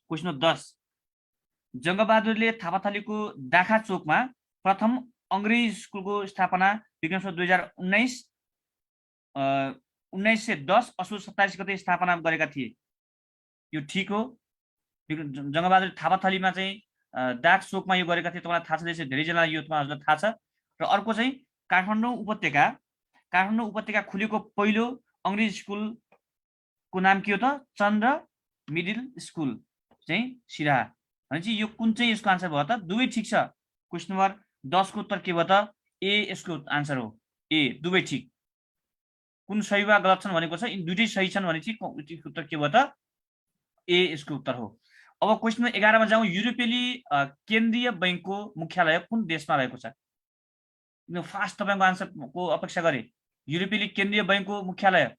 क्वेसन नम्बर 10, जङ्गबहादुरले थापाथलीको दाखा चोकमा प्रथम अङ्ग्रेजी स्कुलको स्थापना विक्रम 2019 1910 असोज 27 गते स्थापना गरेका थिए। यो ठिक हो। जङ्गबहादुर थापाथलीमा चाहिँ दाग चोकमा यो गरेका थिए। तपाईँलाई थाहा छ, धेरैजनालाई यो तपाईँहरूलाई थाहा छ। र अर्को चाहिँ काठमाडौँ उपत्यका खुलेको पहिलो अङ्ग्रेजी स्कुलको नाम के हो त? चन्द्र मिडिल स्कुल चाहिँ सिराहा। भनेपछि यो कुन चाहिँ यसको आन्सर भयो त? दुवै ठिक छ। क्वेसन नम्बर 10 को उत्तर के भयो त? ए यसको आन्सर हो। ए, दुवै ठिक। कुन सही वा गलत छन् भनेको छ। यिन दुईटै सही छन् भनेपछि उत्तर के भयो त? ए यसको उत्तर हो। अब क्वेसन नम्बर 11 मा जाउँ। युरोपेली केन्द्रीय बैङ्कको मुख्यालय कुन देशमा रहेको छ? एकदम फास्ट तपाईँको आन्सरको अपेक्षा गरे। युरोपेली केन्द्रीय बैङ्कको मुख्यालय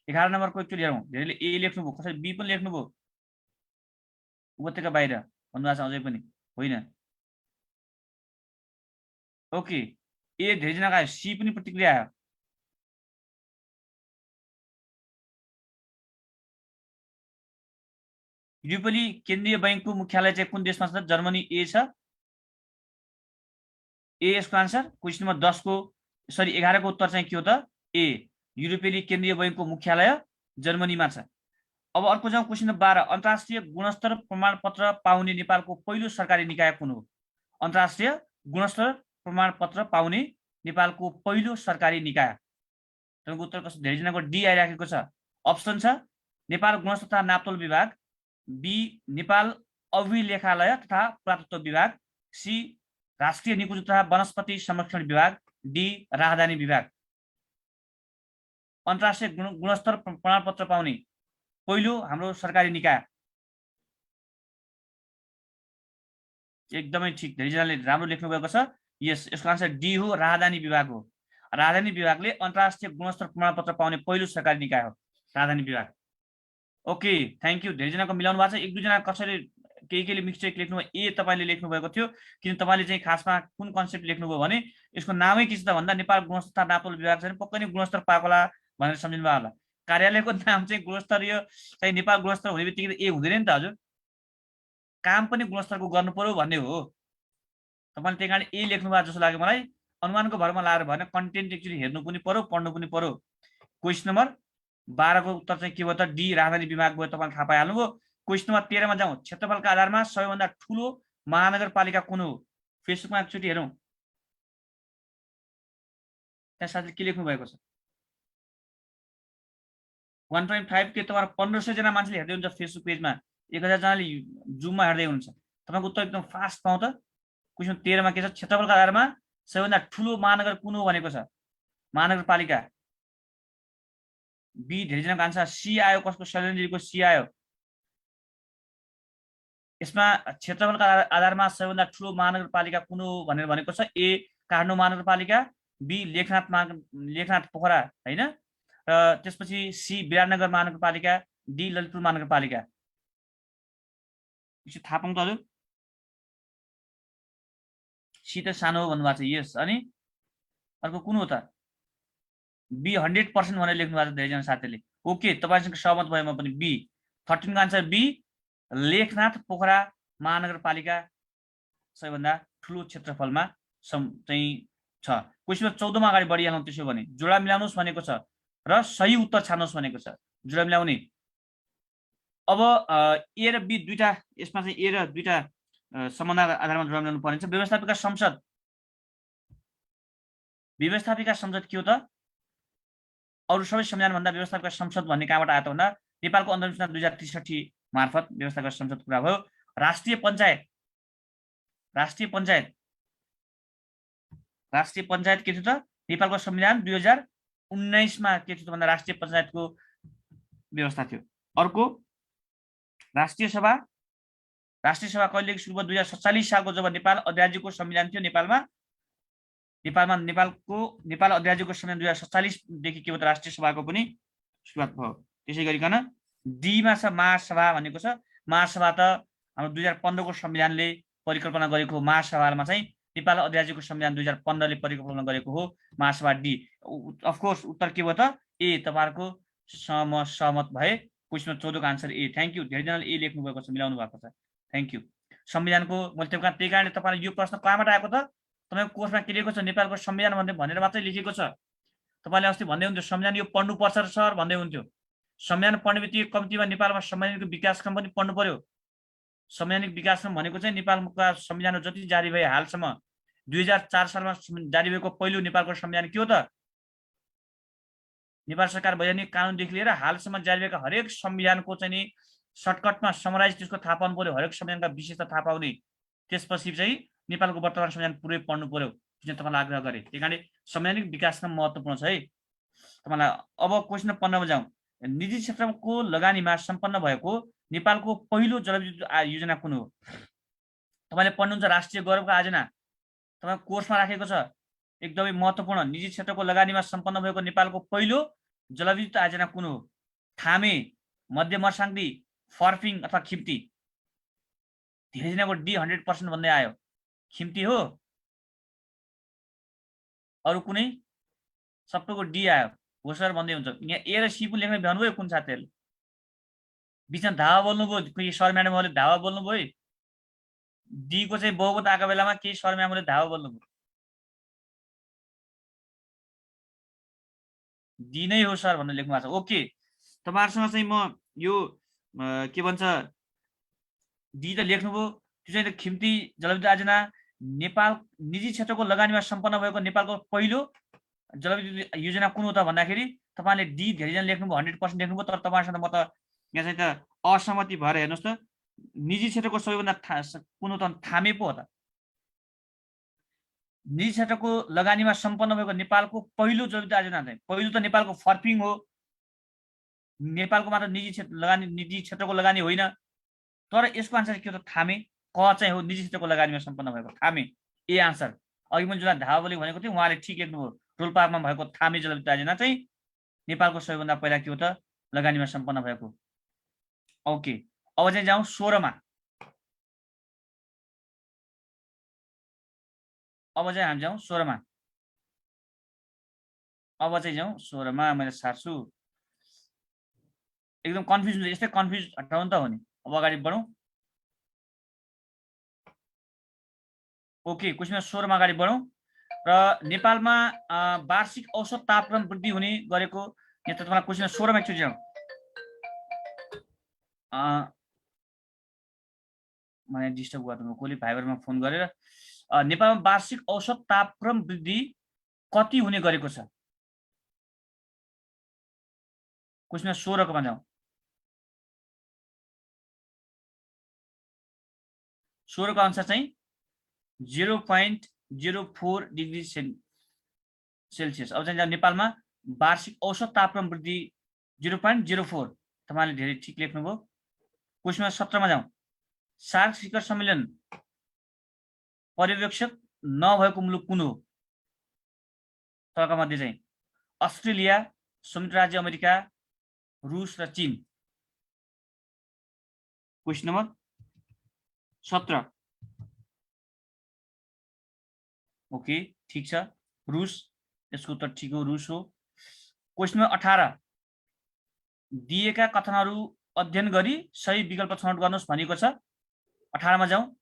11 नम्बरको एकचोटि हेरौँ। धेरैले ए लेख्नुभयो, कसैले बी पनि लेख्नुभयो। उपत्यका बाहिर भन्नुभएको छ अझै पनि होइन। ओके, ए धेरैजनाको आयो। सी पनि प्रतिक्रिया आयो। युरोपेली केन्द्रीय बैङ्कको मुख्यालय चाहिँ कुन देशमा छ? जर्मनी। ए छ। ए यसको आन्सर। क्वेसन नम्बर 10 को 11 को उत्तर चाहिँ के हो त? ए, युरोपेली केन्द्रीय बैङ्कको मुख्यालय जर्मनीमा छ। अब अर्को जाउँ क्वेसन नम्बर 12, अन्तर्राष्ट्रिय गुणस्तर प्रमाणपत्र पाउने नेपालको पहिलो सरकारी निकाय कुन हो? अन्तर्राष्ट्रिय गुणस्तर प्रमाणपत्र पाउने नेपालको पहिलो सरकारी निकाय। तपाईँको उत्तर कस्तो? धेरैजनाको डी आइराखेको छ। अप्सन छ नेपाल गुणस्तर तथा नापतोल विभाग, बी नेपाल अभिलेखालय तथा पुरातत्व विभाग, सी राष्ट्रिय निकुञ्ज तथा वनस्पति संरक्षण विभाग, डी राजधानी विभाग। अन्तर्राष्ट्रिय गुणस्तर प्रमाणपत्र पाउने पहिलो हाम्रो सरकारी निकाय। एकदमै ठिक, धेरैजनाले राम्रो लेख्नु भएको छ। यस, यसको आन्सर डी हो, राजधानी विभाग हो। राजधानी विभागले अन्तर्राष्ट्रिय गुणस्तर प्रमाणपत्र पाउने पहिलो सरकारी निकाय हो राजधानी विभाग। Okay, thank you. धेरैजनाको मिलाउनु भएको छ। एक दुईजना कसैले केहीले मिस्टेक लेख्नुभयो, ए तपाईँले लेख्नु भएको थियो, किन तपाईँले चाहिँ खासमा कुन कन्सेप्ट लेख्नुभयो भने यसको नामै के छ त भन्दा नेपाल गुणस्तर नापतोल विभाग छ भने पक्कै नै गुणस्तर पाएको होला भनेर सम्झिनु भयो होला। कार्यालयको नाम चाहिँ गुणस्तरीय चाहिँ नेपाल गुणस्तर हुने बित्तिकै ए हुँदैन नि त हजुर, काम पनि गुणस्तरको गर्नु पर्यो भन्ने हो। तपाईँले त्यही कारण ए लेख्नु भएको जस्तो लाग्यो मलाई। अनुमानको भरमा लाएर भएन, कन्टेन्ट एक्चुअली हेर्नु पनि पर्यो, पढ्नु पनि पर्यो। क्वेसन नम्बर 12 को उत्तर चाहिँ के भयो त? डी, राजधानी विभाग भयो। तपाईँले थाहा पाइहाल्नुभयो। क्वेसन नम्बर 13 मा जाउँ। क्षेत्रफलका आधारमा सबैभन्दा ठुलो महानगरपालिका कुन हो? फेसबुकमा एकचोटि हेरौँ, त्यहाँ साथीले के लेख्नु भएको छ। 1.5 के तपाईँहरू 1500 जना मान्छेले हेर्दै हुन्छ फेसबुक पेजमा, 1000 जनाले जुममा हेर्दै हुनुहुन्छ। तपाईँको उत्तर एकदम फास्ट पाउँ त। क्वेसन 13 मा के छ? क्षेत्रफलका आधारमा सबैभन्दा ठुलो महानगर कुन हो भनेको छ, महानगरपालिका। बी, धेरैजनाको आन्सर सी आयो। कसको? शैलेन्द्रजीको सी आयो। यसमा क्षेत्रफलका आधारमा सबैभन्दा ठुलो महानगरपालिका कुन हो भनेर भनेको छ। ए, काठमाडौँ महानगरपालिका, बी, लेखनाथ पोखरा हैन, र त्यसपछि सी, विराटनगर महानगरपालिका, डी, ललितपुर महानगरपालिका। थाहा पाउँ त हजुर? सी त सानो हो भन्नुभएको छ। यस, अनि अर्को कुन हो त? बी, 100% भनेर लेख्नु भएको छ धेरैजना साथीले। ओके, तपाईँसँग सहमत भयो म पनि। बी, 13 को आन्सर बी, लेखनाथ पोखरा महानगरपालिका सबैभन्दा ठुलो क्षेत्रफलमा चाहिँ छ। क्वेसन 14 मा अगाडि बढिहालौँ। त्यसो भने जोडा मिलाउनुहोस् भनेको छ र सही उत्तर छान्नुहोस् भनेको छ। जोडा मिलाउने। अब ए र बी दुईटा, यसमा चाहिँ ए र दुईटा सम्बन्धका आधारमा जोडा मिलाउनु पर्ने छ। व्यवस्थापिका संसद, व्यवस्थापिका संसद के हो त? अरू सबै संविधान भन्दा व्यवस्थापिका संसद भन्ने कहाँबाट आयो त भन्दा नेपालको अधिसूचना 2063 मार्फत व्यवस्थापिका संसद पुरा भयो। राष्ट्रिय पञ्चायत, राष्ट्रिय पञ्चायत के थियो त? नेपालको संविधान 2019 मा के थियो त भन्दा राष्ट्रिय पञ्चायतको व्यवस्था थियो। अर्को राष्ट्रिय सभा, राष्ट्रिय सभा कहिलेदेखि सुरु भयो? 2047 सालको जब नेपाल अधिराज्यको संविधान थियो नेपाल अधिराज्यको संविधान 2047 देखि के भयो त? राष्ट्रिय सभाको पनि सुरुवात भयो। त्यसै गरिकन डी मा छ महासभा भनेको छ। महासभा त हाम्रो 2015 को संविधानले परिकल्पना गरेको हो। महासभामा चाहिँ नेपाल अधिराज्यको संविधान 2015 ले परिकल्पना गरेको हो महासभा। डी, अफकोर्स उत्तर के भयो त? ए, तपाईँहरूको सहमत भए। क्वेसन 14 को आन्सर ए। थ्याङ्क यू, धेरैजनाले ए लेख्नु भएको छ, मिलाउनु भएको छ। Thank you. संविधानको मैले त्यही कारणले तपाईँलाई यो प्रश्न कहाँबाट आएको त? तपाईँको कोर्समा के लेखेको छ? नेपालको संविधान भनेर मात्रै लेखेको छ। तपाईँले अस्ति भन्दै हुन्थ्यो संविधान यो पढ्नुपर्छ सर भन्दै हुन्थ्यो। संविधान पढ्ने बित्तिकै कम्तीमा नेपालमा संवैधानिक विकासक्रम पनि पढ्नु पर्यो। संवैधानिक विकासक्रम भनेको चाहिँ नेपालका संविधान जति जारी भए हालसम्म 2004 सालमा जारी भएको पहिलो नेपालको संविधान के हो त? नेपाल सरकार वैधानिक कानुनदेखि लिएर हालसम्म जारी भएका हरेक संविधानको चाहिँ नि सर्टकटमा समराइज त्यसको थाहा पाउनु पर्यो, हरेक संविधानका विशेषता थाहा पाउने। त्यसपछि चाहिँ नेपालको वर्तमान संविधान पुरै पढ्नु पर्यो, जुन तपाईँलाई आग्रह गरे। त्यही कारणले संवैधानिक विकासक्रम महत्त्वपूर्ण छ है तपाईँलाई। अब क्वेसन 15 मा जाउँ। निजी क्षेत्रको लगानीमा सम्पन्न भएको नेपालको पहिलो जलविद्युत योजना कुन हो? तपाईँले पढ्नुहुन्छ राष्ट्रिय गौरवका आयोजना, तपाईँको कोर्समा राखेको छ, एकदमै महत्त्वपूर्ण। निजी क्षेत्रको लगानीमा सम्पन्न भएको नेपालको पहिलो जलविद्युत आयोजना कुन हो? थामे, मध्यमर्साङ्दी, फर्पिङ अथवा खिम्ती? धेरैजनाको डी 100% भन्दै आयो। खिम्ती हो? अरू कुनै? सबैको डी आयो। हो सर भन्दै हुन्छ। यहाँ ए र सी पनि लेख्न भ्याउनुभयो कुन साथीहरूले? बिचमा धावा बोल्नुभयो, कोही सर म्याडमहरूले धावा बोल्नुभयो। डी को चाहिँ बहुमत आएको बेलामा केही सर म्याडमले धावा बोल्नुभयो। डी नै हो सर भनेर लेख्नु भएको छ। ओके, तपाईँहरूसँग चाहिँ म यो के भन्छ डी त लेख्नुभयो। त्यो चाहिँ खिम्ती जलविद्युत आयोजना नेपाल निजी क्षेत्रको लगानीमा सम्पन्न भएको नेपालको पहिलो जलविद्युत योजना कुन हो त भन्दाखेरि तपाईँले डी धेरैजना लेख्नुभयो, 100% लेख्नुभयो। तर तपाईँसँग म त यहाँ चाहिँ त असहमति भएर हेर्नुहोस् त, निजी क्षेत्रको सबैभन्दा कुन हो त? थामे पो हो त। निजी क्षेत्रको लगानीमा सम्पन्न भएको नेपालको पहिलो जलविद्युत आयोजना चाहिँ पहिलो त नेपालको फर्पिङ हो। नेपालको मात्र निजी क्षेत्र लगानी निजी क्षेत्रको लगानी होइन। तर यसको आन्सर के हो त थामे। क चाहिँ हो निजी क्षेत्रको लगानीमा सम्पन्न भएको थामे। ए आन्सर। अघि मैले जुन धावाले भनेको थिएँ उहाँले ठिक लेख्नुभयो। रोल्पामा भएको थामे जलविद्युत आयोजना चाहिँ नेपालको सबैभन्दा पहिला के हो त लगानीमा सम्पन्न भएको। ओके, अब चाहिँ जाउँ 16मा। अब चाहिँ हामी जाउँ 16मा। अब चाहिँ जाउँ 16मा। मैले सार्छु, एकदम कन्फ्युज हुन्छ। यस्तै कन्फ्युज हटाउनु त हो नि। अब अगाडि बढौँ। ओके, क्वेसन 16मा अगाडि बढौँ। र नेपालमा वार्षिक औसत तापक्रम वृद्धि हुने गरेको यहाँ त तपाईँलाई क्वेसन 16मा एकचोटि जाउँ। मलाई डिस्टर्ब गर्नु कसले भाइबरमा फोन गरेर। नेपालमा वार्षिक औसत तापक्रम वृद्धि कति हुने गरेको छ? क्वेसन 16 जाउँ। 16 को आन्सर चाहिँ 0.04 डिग्री सेल्सियस। अब चाहिँ नेपालमा वार्षिक औसत तापक्रम वृद्धि 0.04। तपाईँले धेरै ठिक लेख्नुभयो। क्वेसन 17मा जाउँ। सार्क शिखर सम्मेलन पर्यवेक्षक नभएको मुलुक कुन हो? तलका मध्ये चाहिँ अस्ट्रेलिया, संयुक्त राज्य अमेरिका, रुस र चीन। Question number 17। ओके, ठिक छ, रुस। यसको उत्तर ठिक हो, रुस हो। Question number 18। दिएका कथनहरू अध्ययन गरी सही विकल्प छनौट गर्नुहोस् भनिएको छ। 18मा जाउँ।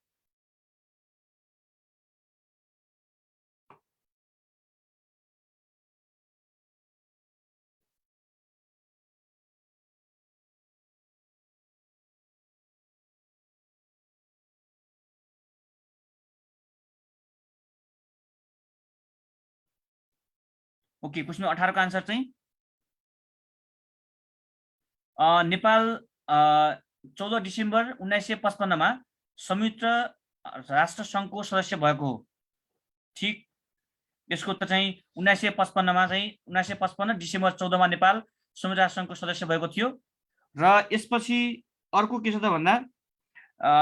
ओके, क्वेसन 18 को आन्सर चाहिँ नेपाल 14 डिसेम्बर 1955मा संयुक्त राष्ट्र सङ्घको सदस्य भएको हो। ठिक। यसको उत्तर चाहिँ 1955मा चाहिँ 1955 डिसेम्बर 14मा नेपाल संयुक्त राष्ट्र सङ्घको सदस्य भएको थियो। र यसपछि अर्को के छ त भन्दा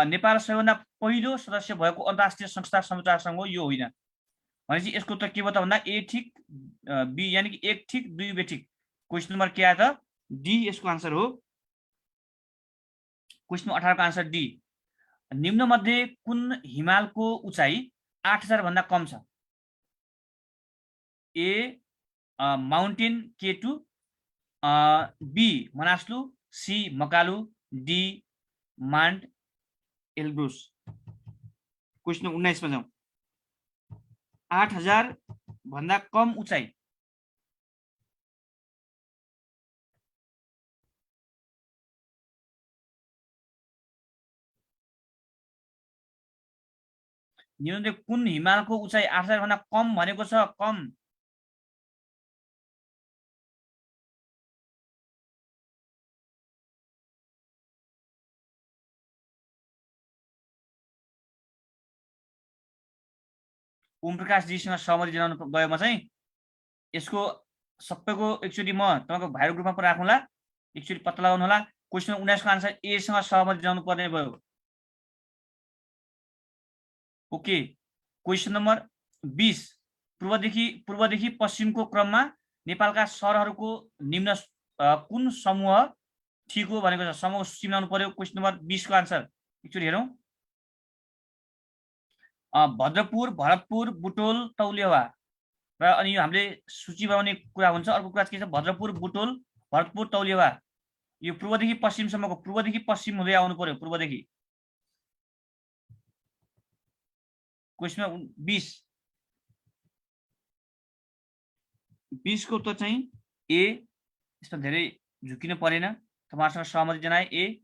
नेपाल सबैभन्दा पहिलो सदस्य भएको अन्तर्राष्ट्रिय संस्था संयुक्त राष्ट्र सङ्घ हो, यो होइन। भनेपछि यसको उत्तर के भयो त भन्दा ए ठिक बी, यानि कि 1 ठिक 2 बेठिक। क्वेसन नम्बर के आयो त? डी यसको आन्सर हो। क्वेसन 18 को आन्सर डी। निम्न मध्ये कुन हिमालको उचाइ 8000 भन्दा कम छ? A mountain K2, B Manaslu, C Makalu, D mount Elbrus. Question 19मा जाउँ। 8000 भन्दा कम उचाइ। निम्न कुन हिमालको उचाइ 8000 भन्दा कम भनेको छ? कम। ओम प्रकाशजीसँग सहमति जनाउनु गएमा चाहिँ यसको सबैको एकचोटि म तपाईँको भाइरल ग्रुपमा पनि राखौँला, एकचोटि पत्ता लगाउनु होला। क्वेसन 19 को आन्सर ए सँग सहमति जनाउनु पर्ने भयो। Okay, question number 20। पूर्वदेखि पश्चिमको क्रममा नेपालका सहरहरूको निम्न कुन समूह ठिक हो भनेको छ? समूह चिनाउनु पर्यो। क्वेसन नम्बर 20 को आन्सर एकचोटि हेरौँ। भद्रपुर, भरतपुर, बुटोल, तौलिया। र अनि यो हामीले सूची बनाउने कुरा हुन्छ। अर्को कुरा के छ? भद्रपुर, बुटोल, भरतपुर, तौलिया। यो पूर्वदेखि पश्चिमसम्मको, पूर्वदेखि पश्चिम हुँदै आउनु पर्यो, पूर्वदेखि। क्वेसन 20 को उत्तर चाहिँ ए। यसमा धेरै झुकिनु परेन, तपाईँहरूसँग सहमति जनाए ए।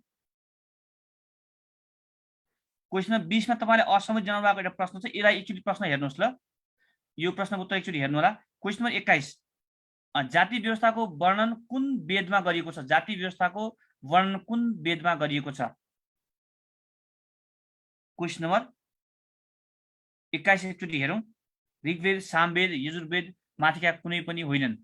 क्वेसन 20 मा तपाईँले असहमति जनाउनु भएको एउटा प्रश्न छ, यसलाई एकचोटि प्रश्न हेर्नुहोस् ल। यो प्रश्नको उत्तर एकचोटि हेर्नु होला। Question number 21। जाति व्यवस्थाको वर्णन कुन वेदमा गरिएको छ? जाति व्यवस्थाको वर्णन कुन वेदमा गरिएको छ? क्वेसन नम्बर 21 एकचोटि हेरौँ। ऋग्वेद, सामवेद, यजुर्वेद माथिका कुनै पनि होइनन्।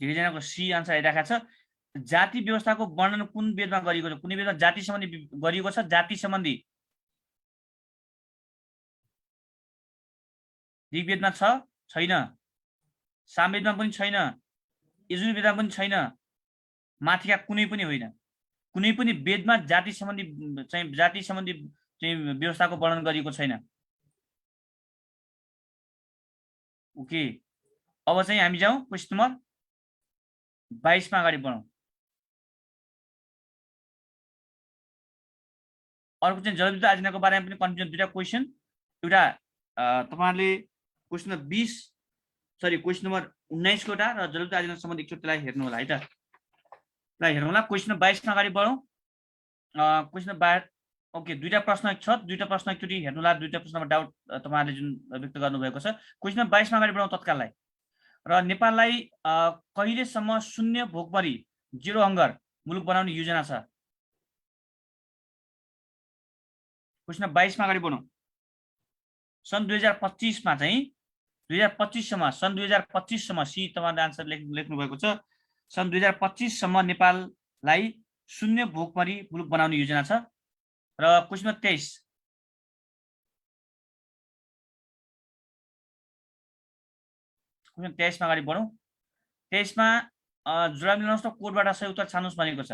धेरैजनाको सी आन्सर आइरहेको छ। जाति व्यवस्थाको वर्णन कुन वेदमा गरिएको छ? कुनै वेदमा जाति सम्बन्धी गरिएको छ? जाति सम्बन्धी ऋग्वेदमा छ? छैन। सामवेदमा पनि छैन, यजुर्वेदमा पनि छैन, माथिका कुनै पनि होइन। कुनै पनि वेदमा जाति सम्बन्धी व्यवस्थाको वर्णन गरिएको छैन। ओके, अब चाहिँ हामी जाउँ क्वेसन नम्बर 22 मा अगाडि बढौँ। अर्को चाहिँ जलविद्युत आयोजनाको बारेमा पनि कन्फ्युजन, दुईटा क्वेसन। एउटा तपाईहरुले question number 20 sorry question number 19 को एउटा र जलविद्युत आयोजना सम्बन्धी एकचोटिलाई हेर्नु होला है त। ल हेर्नु होला, क्वेसन नम्बर 22 मा अगाडि बढौँ। क्वेसन नम्बर ओके, दुईटा प्रश्न छ, दुईटा प्रश्न एकचोटि हेर्नु होला। दुईटा प्रश्नमा डाउट तपाईहरुले जुन व्यक्त गर्नुभएको छ। क्वेसन नम्बर 22 मा अगाडि बढौँ तत्काललाई। र नेपाललाई कहिलेसम्म शून्य भोकमरी, जिरो हङ्गर मुलुक बनाउने योजना छ? क्वेसन नम्बर 22 मा अगाडि बढौँ। सन् 2025 मा चाहिँ 2025 सम्म, सन् 2025 सम्म सी तपाईहरुले आन्सर लेख्नु भएको छ। सन् 2025 सम्म नेपाललाई शून्य भोकमरी मुलुक बनाउने योजना छ। र क्वेसन नम्बर 23 क्वेसन 23 मा अगाडि बढौँ। 23 मा जवाब दिनुहोस् त, कोडबाट सही उत्तर छान्नुहोस् भनेको छ।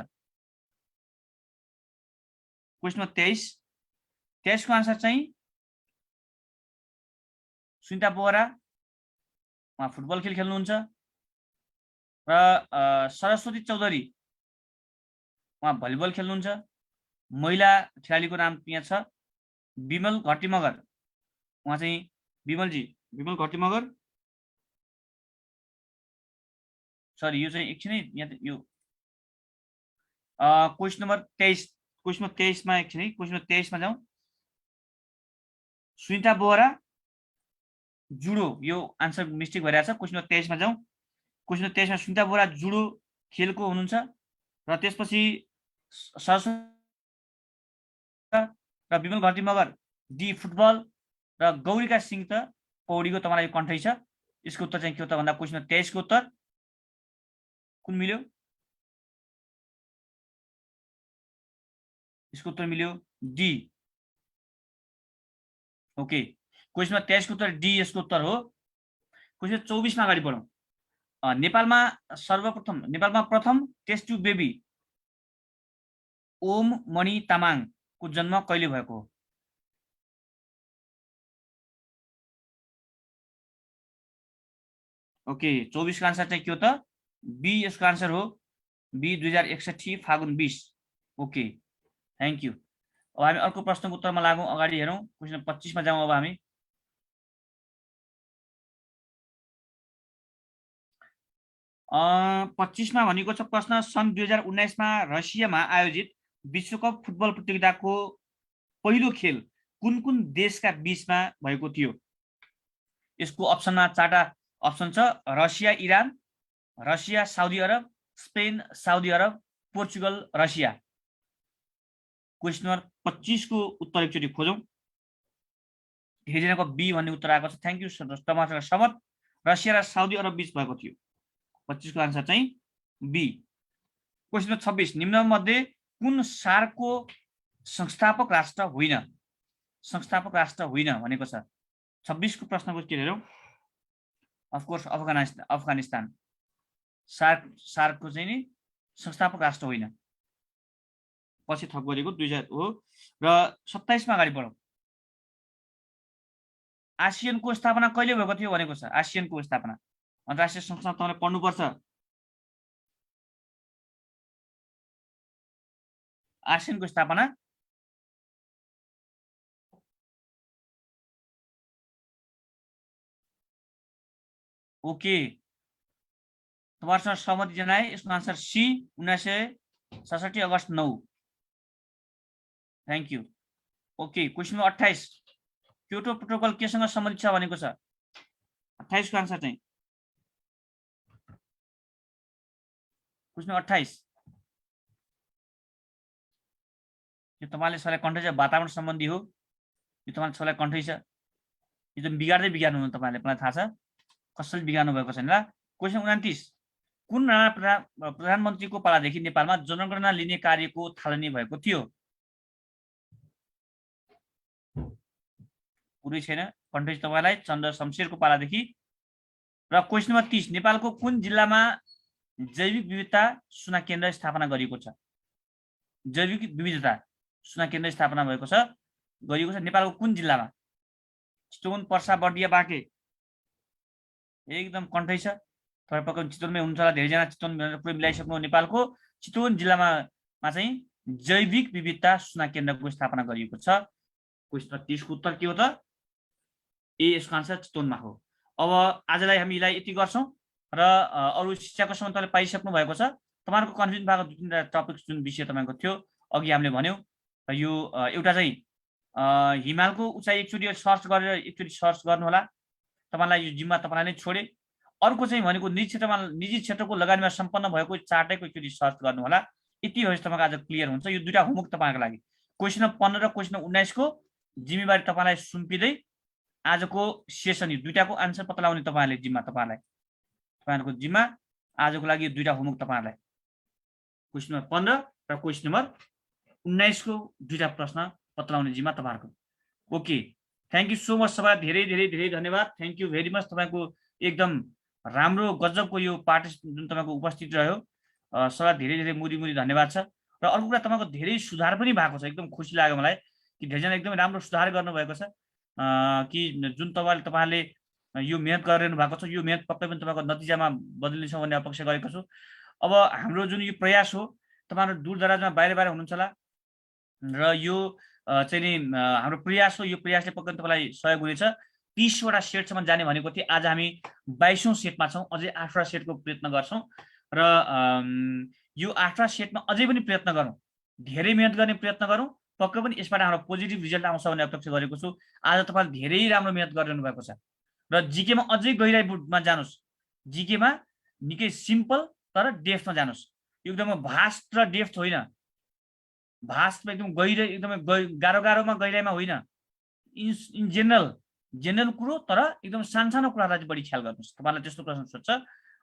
क्वेसन नम्बर 23 को आन्सर चाहिँ सुनिता बोहरा, उहाँ फुटबल खेल खेल्नुहुन्छ। र सरस्वती चौधरी, उहाँ भलिबल खेल्नुहुन्छ। महिला खेलाडीको नाम यहाँ छ विमल घट्टीमगर, उहाँ चाहिँ विमल घट्टीमगर, सरी यो चाहिँ एकछिनै यहाँ यो क्वेसन नम्बर 23 मा एकछिनै क्वेसन नम्बर 23 मा जाउँ। सुनिता बोहरा जुडो, यो आन्सर मिस्टेक भइरहेछ। क्वेसन नम्बर 23 मा जाउँ। क्वेसन नम्बर 23 मा सुनिता बोहरा जुडो खेलको हुनुहुन्छ। र त्यसपछि सरस्वती र विमल घटी मगर डी फुटबल र गौरीका सिंह त पौडीको तपाईलाई कन्ठै छ। यसको उत्तर चाहिँ के हो त भन्दा क्वेसन 23 को उत्तर कुन मिल्यो? यसको उत्तर मिल्यो डी। ओके, क्वेसन 23 को उत्तर डी यसको उत्तर हो। क्वेसन 24 मा अगाडि बढौं। नेपालमा प्रथम टेस्ट ट्युब बेबी ओम मणि तामाङको जन्म कहिले भएको हो? ओके, 24 को आन्सर चाहिँ के हो त? बी यसको आन्सर हो। बी 2061 फागुन 20। Okay, thank you. अब हामी अर्को प्रश्नको उत्तरमा लागौँ, अगाडि हेरौँ। क्वेसन 25 मा जाउँ अब हामी। अ 25 मा भनेको छ प्रश्न, सन् 2019 मा रसियामा आयोजित विश्वकप फुटबल प्रतियोगिताको पहिलो खेल कुन कुन देशका बीचमा भएको थियो? यसको अप्सनमा चारवटा अप्सन छ। Russia Iran, Russia Saudi Arabia, Spain Saudi Arabia, Portugal Russia. Question number 25 को उत्तर एकचोटि खोजौं। धेरैजनाको बी भन्ने उत्तर आएको छ। थ्याङ्क यू टमाटर समत। रसिया र साउदी अरब बीच भएको थियो। 25 को आन्सर चाहिँ बी। क्वेसन नम्बर 26, निम्नमध्ये कुन सार्कको संस्थापक राष्ट्र होइन? संस्थापक राष्ट्र होइन भनेको छ। 26 को प्रश्नको के हेरौँ। अफकोर्स अफगानिस्तान सार्कको चाहिँ नि संस्थापक राष्ट्र होइन, पछि थप गरेको 2000 हो। र 27 मा अगाडि बढौँ। आसियनको स्थापना कहिले भएको थियो भनेको छ। आसियनको स्थापना अन्तर्राष्ट्रिय संस्था तपाईले पढ्नुपर्छ। आसियनको स्थापना ओके, तपाईहरुसँग सहमति जनाए। यसको आन्सर सी 1967 अगस्त 9। Thank you. Okay, question number 28, Kyoto protocol केसँग सम्बन्धित छ भनेको छ। 28 को आन्सर चाहिँ क्वेसन 28 यो तपाईले सबैलाई कन्ठै छ, वातावरण सम्बन्धी हो, यो तपाईले सबैलाई कन्ठै छ, यो त बिगार्दै बिगार्नु हुनु तपाईले, मलाई थाहा छ कसरी बिगार्नु भएको छैन ल। क्वेसन 29 कुन राणा प्रधानमन्त्रीको पालादेखि नेपालमा जनगणना लिने कार्यको थालनी भएको थियो? पुरै छैन, कन्ठै छ तपाईलाई, चन्द्र शमशेरको पालादेखि। र क्वेसन नम्बर 30 नेपालको कुन जिल्लामा जैविक विविधता सूचना केन्द्र स्थापना गरिएको छ? जैविक विविधता सूचना केन्द्र स्थापना भएको छ, गरिएको छ नेपालको कुन जिल्लामा? चितवन, पर्सा, बर्दिया, बाँके? एकदम कन्ठै छ, तपाईँ पक्कै चितवनमै हुनुहुन्छ होला, धेरैजना चितवन भनेर पुरै मिलाइसक्नु। नेपालको चितवन जिल्लामा चाहिँ जैविक विविधता सूचना केन्द्रको स्थापना गरिएको छ। क्वेसन 30 को उत्तर के हो त? ए, यसको आन्सर चितवनमा हो। अब आजलाई हामीलाई यति गर्छौँ र अरू शिक्षाको सम्बन्ध तपाईँले पाइसक्नु भएको छ। तपाईँहरूको कन्फ्युजन भएको दुई तीनवटा टपिक जुन विषय तपाईँको थियो अघि हामीले भन्यौँ, यो एउटा चाहिँ हिमालको उचाइ एकचोटि सर्च गरेर एकचोटि सर्च गर्नु होला, तपाईँलाई यो जिम्मा तपाईँलाई नै छोडे। अर्को चाहिँ भनेको निजी क्षेत्रको लगानीमा सम्पन्न भएको चार्टैको एकचोटि सर्च गर्नु होला। यति हो तपाईँको आज क्लियर हुन्छ। यो दुईटा होमवर्क तपाईँको लागि, क्वेसन 15 र क्वेसन 19 को जिम्मेवारी तपाईँलाई सुम्पिँदै आजको सेसन यो दुईटाको आन्सर पत्ता लगाउने तपाईँहरूले जिम्मा, तपाईँहरूको जिम्मा आजको लागि दुईटा होमवर्क तपाईँहरूलाई, क्वेसन नम्बर 15 र क्वेसन नम्बर 19 को दुईटा प्रश्न पत्ता लगाउने जिम्मा तपाईँहरूको। Okay, thank you so much सबैलाई, धेरै धेरै धेरै धन्यवाद, थ्याङ्क यू भेरी मच। तपाईँको एकदम राम्रो गजबको यो पार्टिसिपेन्ट जुन तपाईँको उपस्थित रह्यो, सबैलाई धेरै धेरै मुरी मुरी धन्यवाद छ। र अर्को कुरा तपाईँको धेरै सुधार पनि भएको छ, एकदम खुसी लाग्यो मलाई कि धेरैजना एकदमै राम्रो सुधार गर्नुभएको छ, कि जुन तपाईँहरूले यो मेहनत गरिरहनु भएको छ, यो मेहनत पक्कै पनि तपाईँको नतिजामा बदलिनेछ भन्ने अपेक्षा गरेको छु। अब हाम्रो जुन यो प्रयास हो, तपाईँहरू दूर दराजमा बाहिर बाहिर हुनुहुन्छ होला र यो चाहिँ नि हाम्रो प्रयास हो, यो प्रयासले पक्कै पनि तपाईँलाई सहयोग हुनेछ। 30 वटा सेटसम्म जाने भनेको थिएँ, आज हामी 22औं सेटमा छौँ, अझै 8वटा सेटको प्रयत्न गर्छौँ र यो 8वटा सेटमा अझै पनि प्रयत्न गरौँ, धेरै मेहनत गर्ने प्रयत्न गरौँ, पक्कै पनि यसबाट हाम्रो पोजिटिभ रिजल्ट आउँछ भन्ने अपेक्षा गरेको छु। आज तपाईँले धेरै राम्रो मेहनत गरिरहनु भएको छ र जिकेमा अझै गहिराइमा जानुहोस्, जिकेमा निकै सिम्पल तर डेप्थमा जानुहोस्, एकदमै भास्ट र डेप्थ होइन, भास्टमा एकदम गहिरो, एकदमै गाह्रो गाह्रोमा गहिराइमा होइन, इन जेनरल कुरो तर एकदम सानो कुरालाई चाहिँ बढी ख्याल गर्नुहोस्। तपाईँलाई त्यस्तो प्रश्न सोध्छ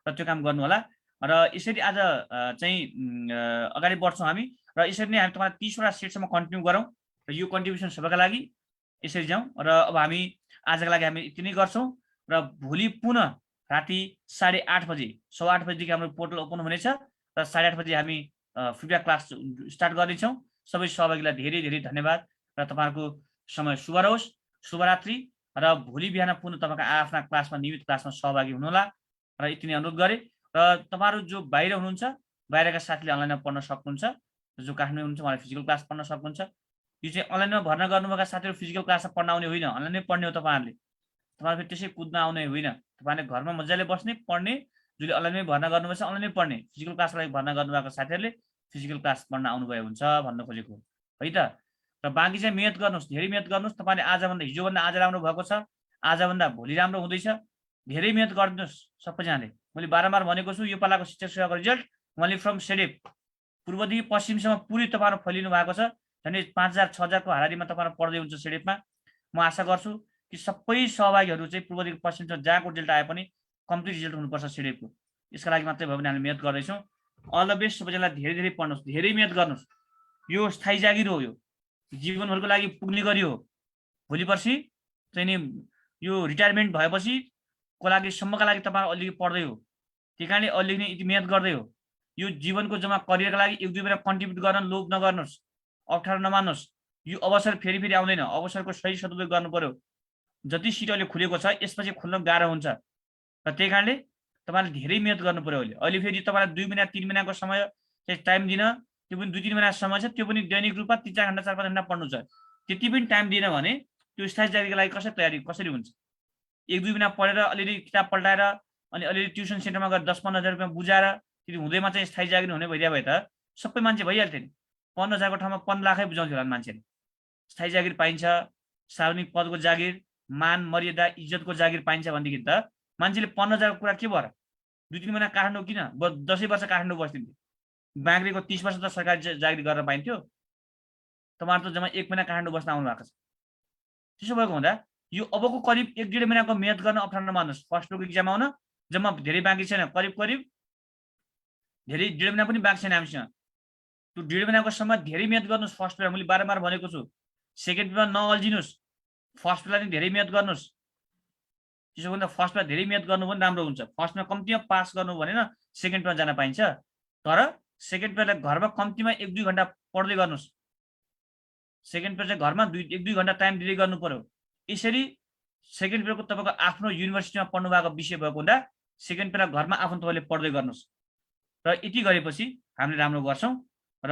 र त्यो काम गर्नु होला। र यसरी आज चाहिँ अगाडि बढ्छौँ हामी र यसरी नै हामी तपाईँलाई 30 वटा सेटसम्म कन्टिन्यू गरौँ र यो कन्ट्रिब्युसन सबैका लागि यसरी जाउँ। र अब हामी आजको लागि हामी यति नै गर्छौँ र भोलि पुनः राति 8:30 बजे 8:15 बजेदेखि हाम्रो पोर्टल ओपन हुनेछ र 8:30 बजे हामी फिडब्याक क्लास स्टार्ट गर्नेछौँ। सबै सहभागीलाई धेरै धेरै धन्यवाद र तपाईँहरूको समय शुभ रहोस्, शुभरात्रि। र भोलि बिहान पुनः तपाईँको आफ्ना क्लासमा नियमित क्लासमा सहभागी हुनुहोला र यति नै अनुरोध गरेँ। र तपाईँहरू जो बाहिर हुनुहुन्छ, बाहिरका साथीले अनलाइनमा पढ्न सक्नुहुन्छ, जो काठमाडौँ हुनुहुन्छ उहाँले फिजिकल क्लास पढ्न सक्नुहुन्छ। यो चाहिँ अनलाइनमा भर्ना गर्नुभएका साथीहरू फिजिकल क्लासमा पढ्न आउने होइन, अनलाइनै पढ्ने हो तपाईँहरूले, तपाईँहरू त्यसै कुद्न आउने होइन, तपाईँहरूले घरमा मजाले बस्ने पढ्ने, जसले अनलाइनमै भर्ना गर्नुभएछ अनलाइनै पढ्ने, फिजिकल क्लासको लागि भर्ना गर्नुभएको साथीहरूले फिजिकल क्लास पढ्न आउनुभयो हुन्छ भन्न खोजेको है त। र बाँकी चाहिँ मेहनत गर्नुहोस्, धेरै मेहनत गर्नुहोस्। तपाईँले आजभन्दा हिजोभन्दा आज राम्रो भएको छ, आजभन्दा भोलि राम्रो हुँदैछ, धेरै मेहनत गरिदिनुहोस् सबैजनाले। मैले बारम्बार भनेको छु, यो पालाको शिक्षक सेवाको रिजल्ट मैले फ्रम सेडेप पूर्वदेखि पश्चिमसम्म पुरै तपाईँहरू फैलिनु भएको छ, झन्डै 5000 6000 को हाराहारीमा तपाईँहरू पढ्दै हुन्छ सेडेपमा। म आशा गर्छु कि सबै सहभागीहरू चाहिँ पूर्वदेखि पश्चिमसम्म जहाँको रिजल्ट आए पनि कम्प्लिट रिजल्ट हुनुपर्छ सेडेपको, यसका लागि मात्रै भयो भने हामीले मेहनत गर्दैछौँ। अल द बेस्ट, सबैजनालाई धेरै धेरै पढ्नुहोस्, धेरै मेहनत गर्नुहोस्। यो स्थायी जागिर हो, यो जीवनभरको लागि पुग्ने गरी हो। भोलि पर्सि चाहिँ नि यो रिटायरमेन्ट भएपछि को लागि सम्मका लागि तपाईँ अलिकति पढ्दै हो, त्यही कारणले अलिकति यति मेहनत गर्दै हो। यो जीवनको जम्मा करियरका लागि 1-2 बेला कन्ट्रिब्युट गर्न लोभ नगर्नुहोस्, अप्ठ्यारो नमान्नुहोस्। यो अवसर फेरि फेरि आउँदैन, अवसरको सही सदुपयोग गर्नु पर्यो। जति सिट अहिले खुलेको छ यसपछि खुल्न गाह्रो हुन्छ र त्यही कारणले तपाईँले धेरै मेहनत गर्नु पर्यो। अहिले फेरि तपाईँलाई 2 महिना 3 महिनाको समय चाहिँ टाइम दिन, त्यो पनि 2-3 महिना समय छ, त्यो पनि दैनिक रूपमा 3-4 घन्टा 4-5 घन्टा पढ्नु छ। त्यति पनि टाइम दिएन भने त्यो स्थायी जागिरको लागि कसरी हुन्छ? 1-2 महिना पढेर अलिअलि किताब पल्टाएर अनि अलिअलि ट्युसन सेन्टरमा गएर 10-15 हजार रुपियाँ बुझाएर त्यति हुँदैमा चाहिँ स्थायी जागिर हुने भइदिया भए त सबै मान्छे भइहाल्थ्यो नि। 15 हजारको ठाउँमा 15 लाखै बुझाउँथ्यो होला मान्छेले। स्थायी जागिर पाइन्छ, सार्वजनिक पदको जागिर, मान मर्यादा इज्जतको जागिर पाइन्छ भनेदेखि त मान्छेले 15 हजारको कुरा के भएर 2-3 महिना काठमाडौँ किन 10 वर्ष काठमाडौँ बस्दिन्थ्यो? बाँग्रेको 30 वर्ष त सरकारी जागिर गर्न पाइन्थ्यो। तपाईँहरू त जम्मा 1 महिना काठमाडौँ बस्न आउनु भएको छ। त्यसो भएको हुँदा यो अबको करिब 1-1.5 महिनाको मेहनत गर्न अप्ठ्यारो नमान्नुहोस्। फर्स्ट रोको इक्जाम आउन जम्मा धेरै बाँकी छैन, करिब धेरै 1.5 महिना पनि बाँकी छैन हामीसँग। त्यो 1.5 महिनाको सम्म धेरै मेहनत गर्नुहोस्। फर्स्ट पेपर मैले बारम्बार भनेको छु, सेकेन्ड पेपरमा नअल्झिनुहोस्, फर्स्ट पेपरलाई धेरै मेहनत गर्नुहोस्। त्यसो भन्दा फर्स्टमा धेरै मेहनत गर्नु पनि राम्रो हुन्छ। फर्स्टमा कम्तीमा पास गर्नु भनेर सेकेन्ड पेपर जान पाइन्छ, तर सेकेन्ड पेपरलाई घरमा कम्तीमा 1-2 घण्टा पढ्दै गर्नुहोस्। सेकेन्ड पेपर चाहिँ घरमा 1-2 घण्टा टाइम दिँदै गर्नु पर्यो। यसरी सेकेन्ड पेपरको तपाईँको आफ्नो युनिभर्सिटीमा पढ्नु भएको विषय भएको हुँदा सेकेन्ड पेपर घरमा आफ्नो तपाईँले पढ्दै गर्नुहोस्। र यति गरेपछि हामीले राम्रो गर्छौँ। र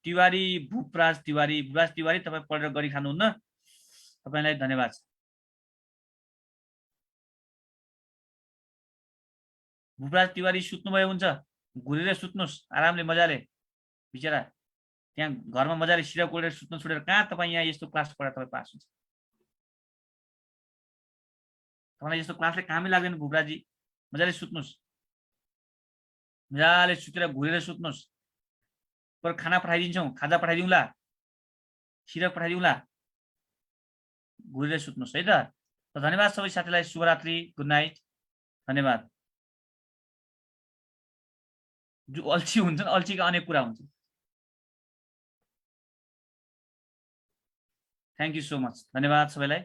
तिवारी भूपराज तिवारी तपाईँ पढेर गरी खानुहुन्न, तपाईलाई धन्यवाद छ। भूपराज तिवारी सुत्नुभयो हुन्छ, घुरेर सुत्नुहोस् आरामले मजाले। बिचरा त्यहाँ घरमा मजाले सिरा कोलेर सुत्नु छोडेर कहाँ तपाईँ यहाँ यस्तो क्लास पढाएर तपाईँ पास हुन्छ? तपाईँलाई यस्तो क्लासले कामै लाग्दैन भूपराजी। मजाले सुत्नुहोस्, मजाले सुतेर घुरेर सुत्नुहोस्। पर खाना पठाइदिन्छौँ, खाजा पठाइदिउँला, सिरक पठाइदिउँला, घुरेर सुत्नुहोस् है त। धन्यवाद सबै साथीलाई, शुभरात्रि, गुड नाइट, धन्यवाद। जो अल्छी हुन्छन्, अल्छीका अनेक कुरा हुन्छ। थ्याङ्क यू सो मच, धन्यवाद सबैलाई।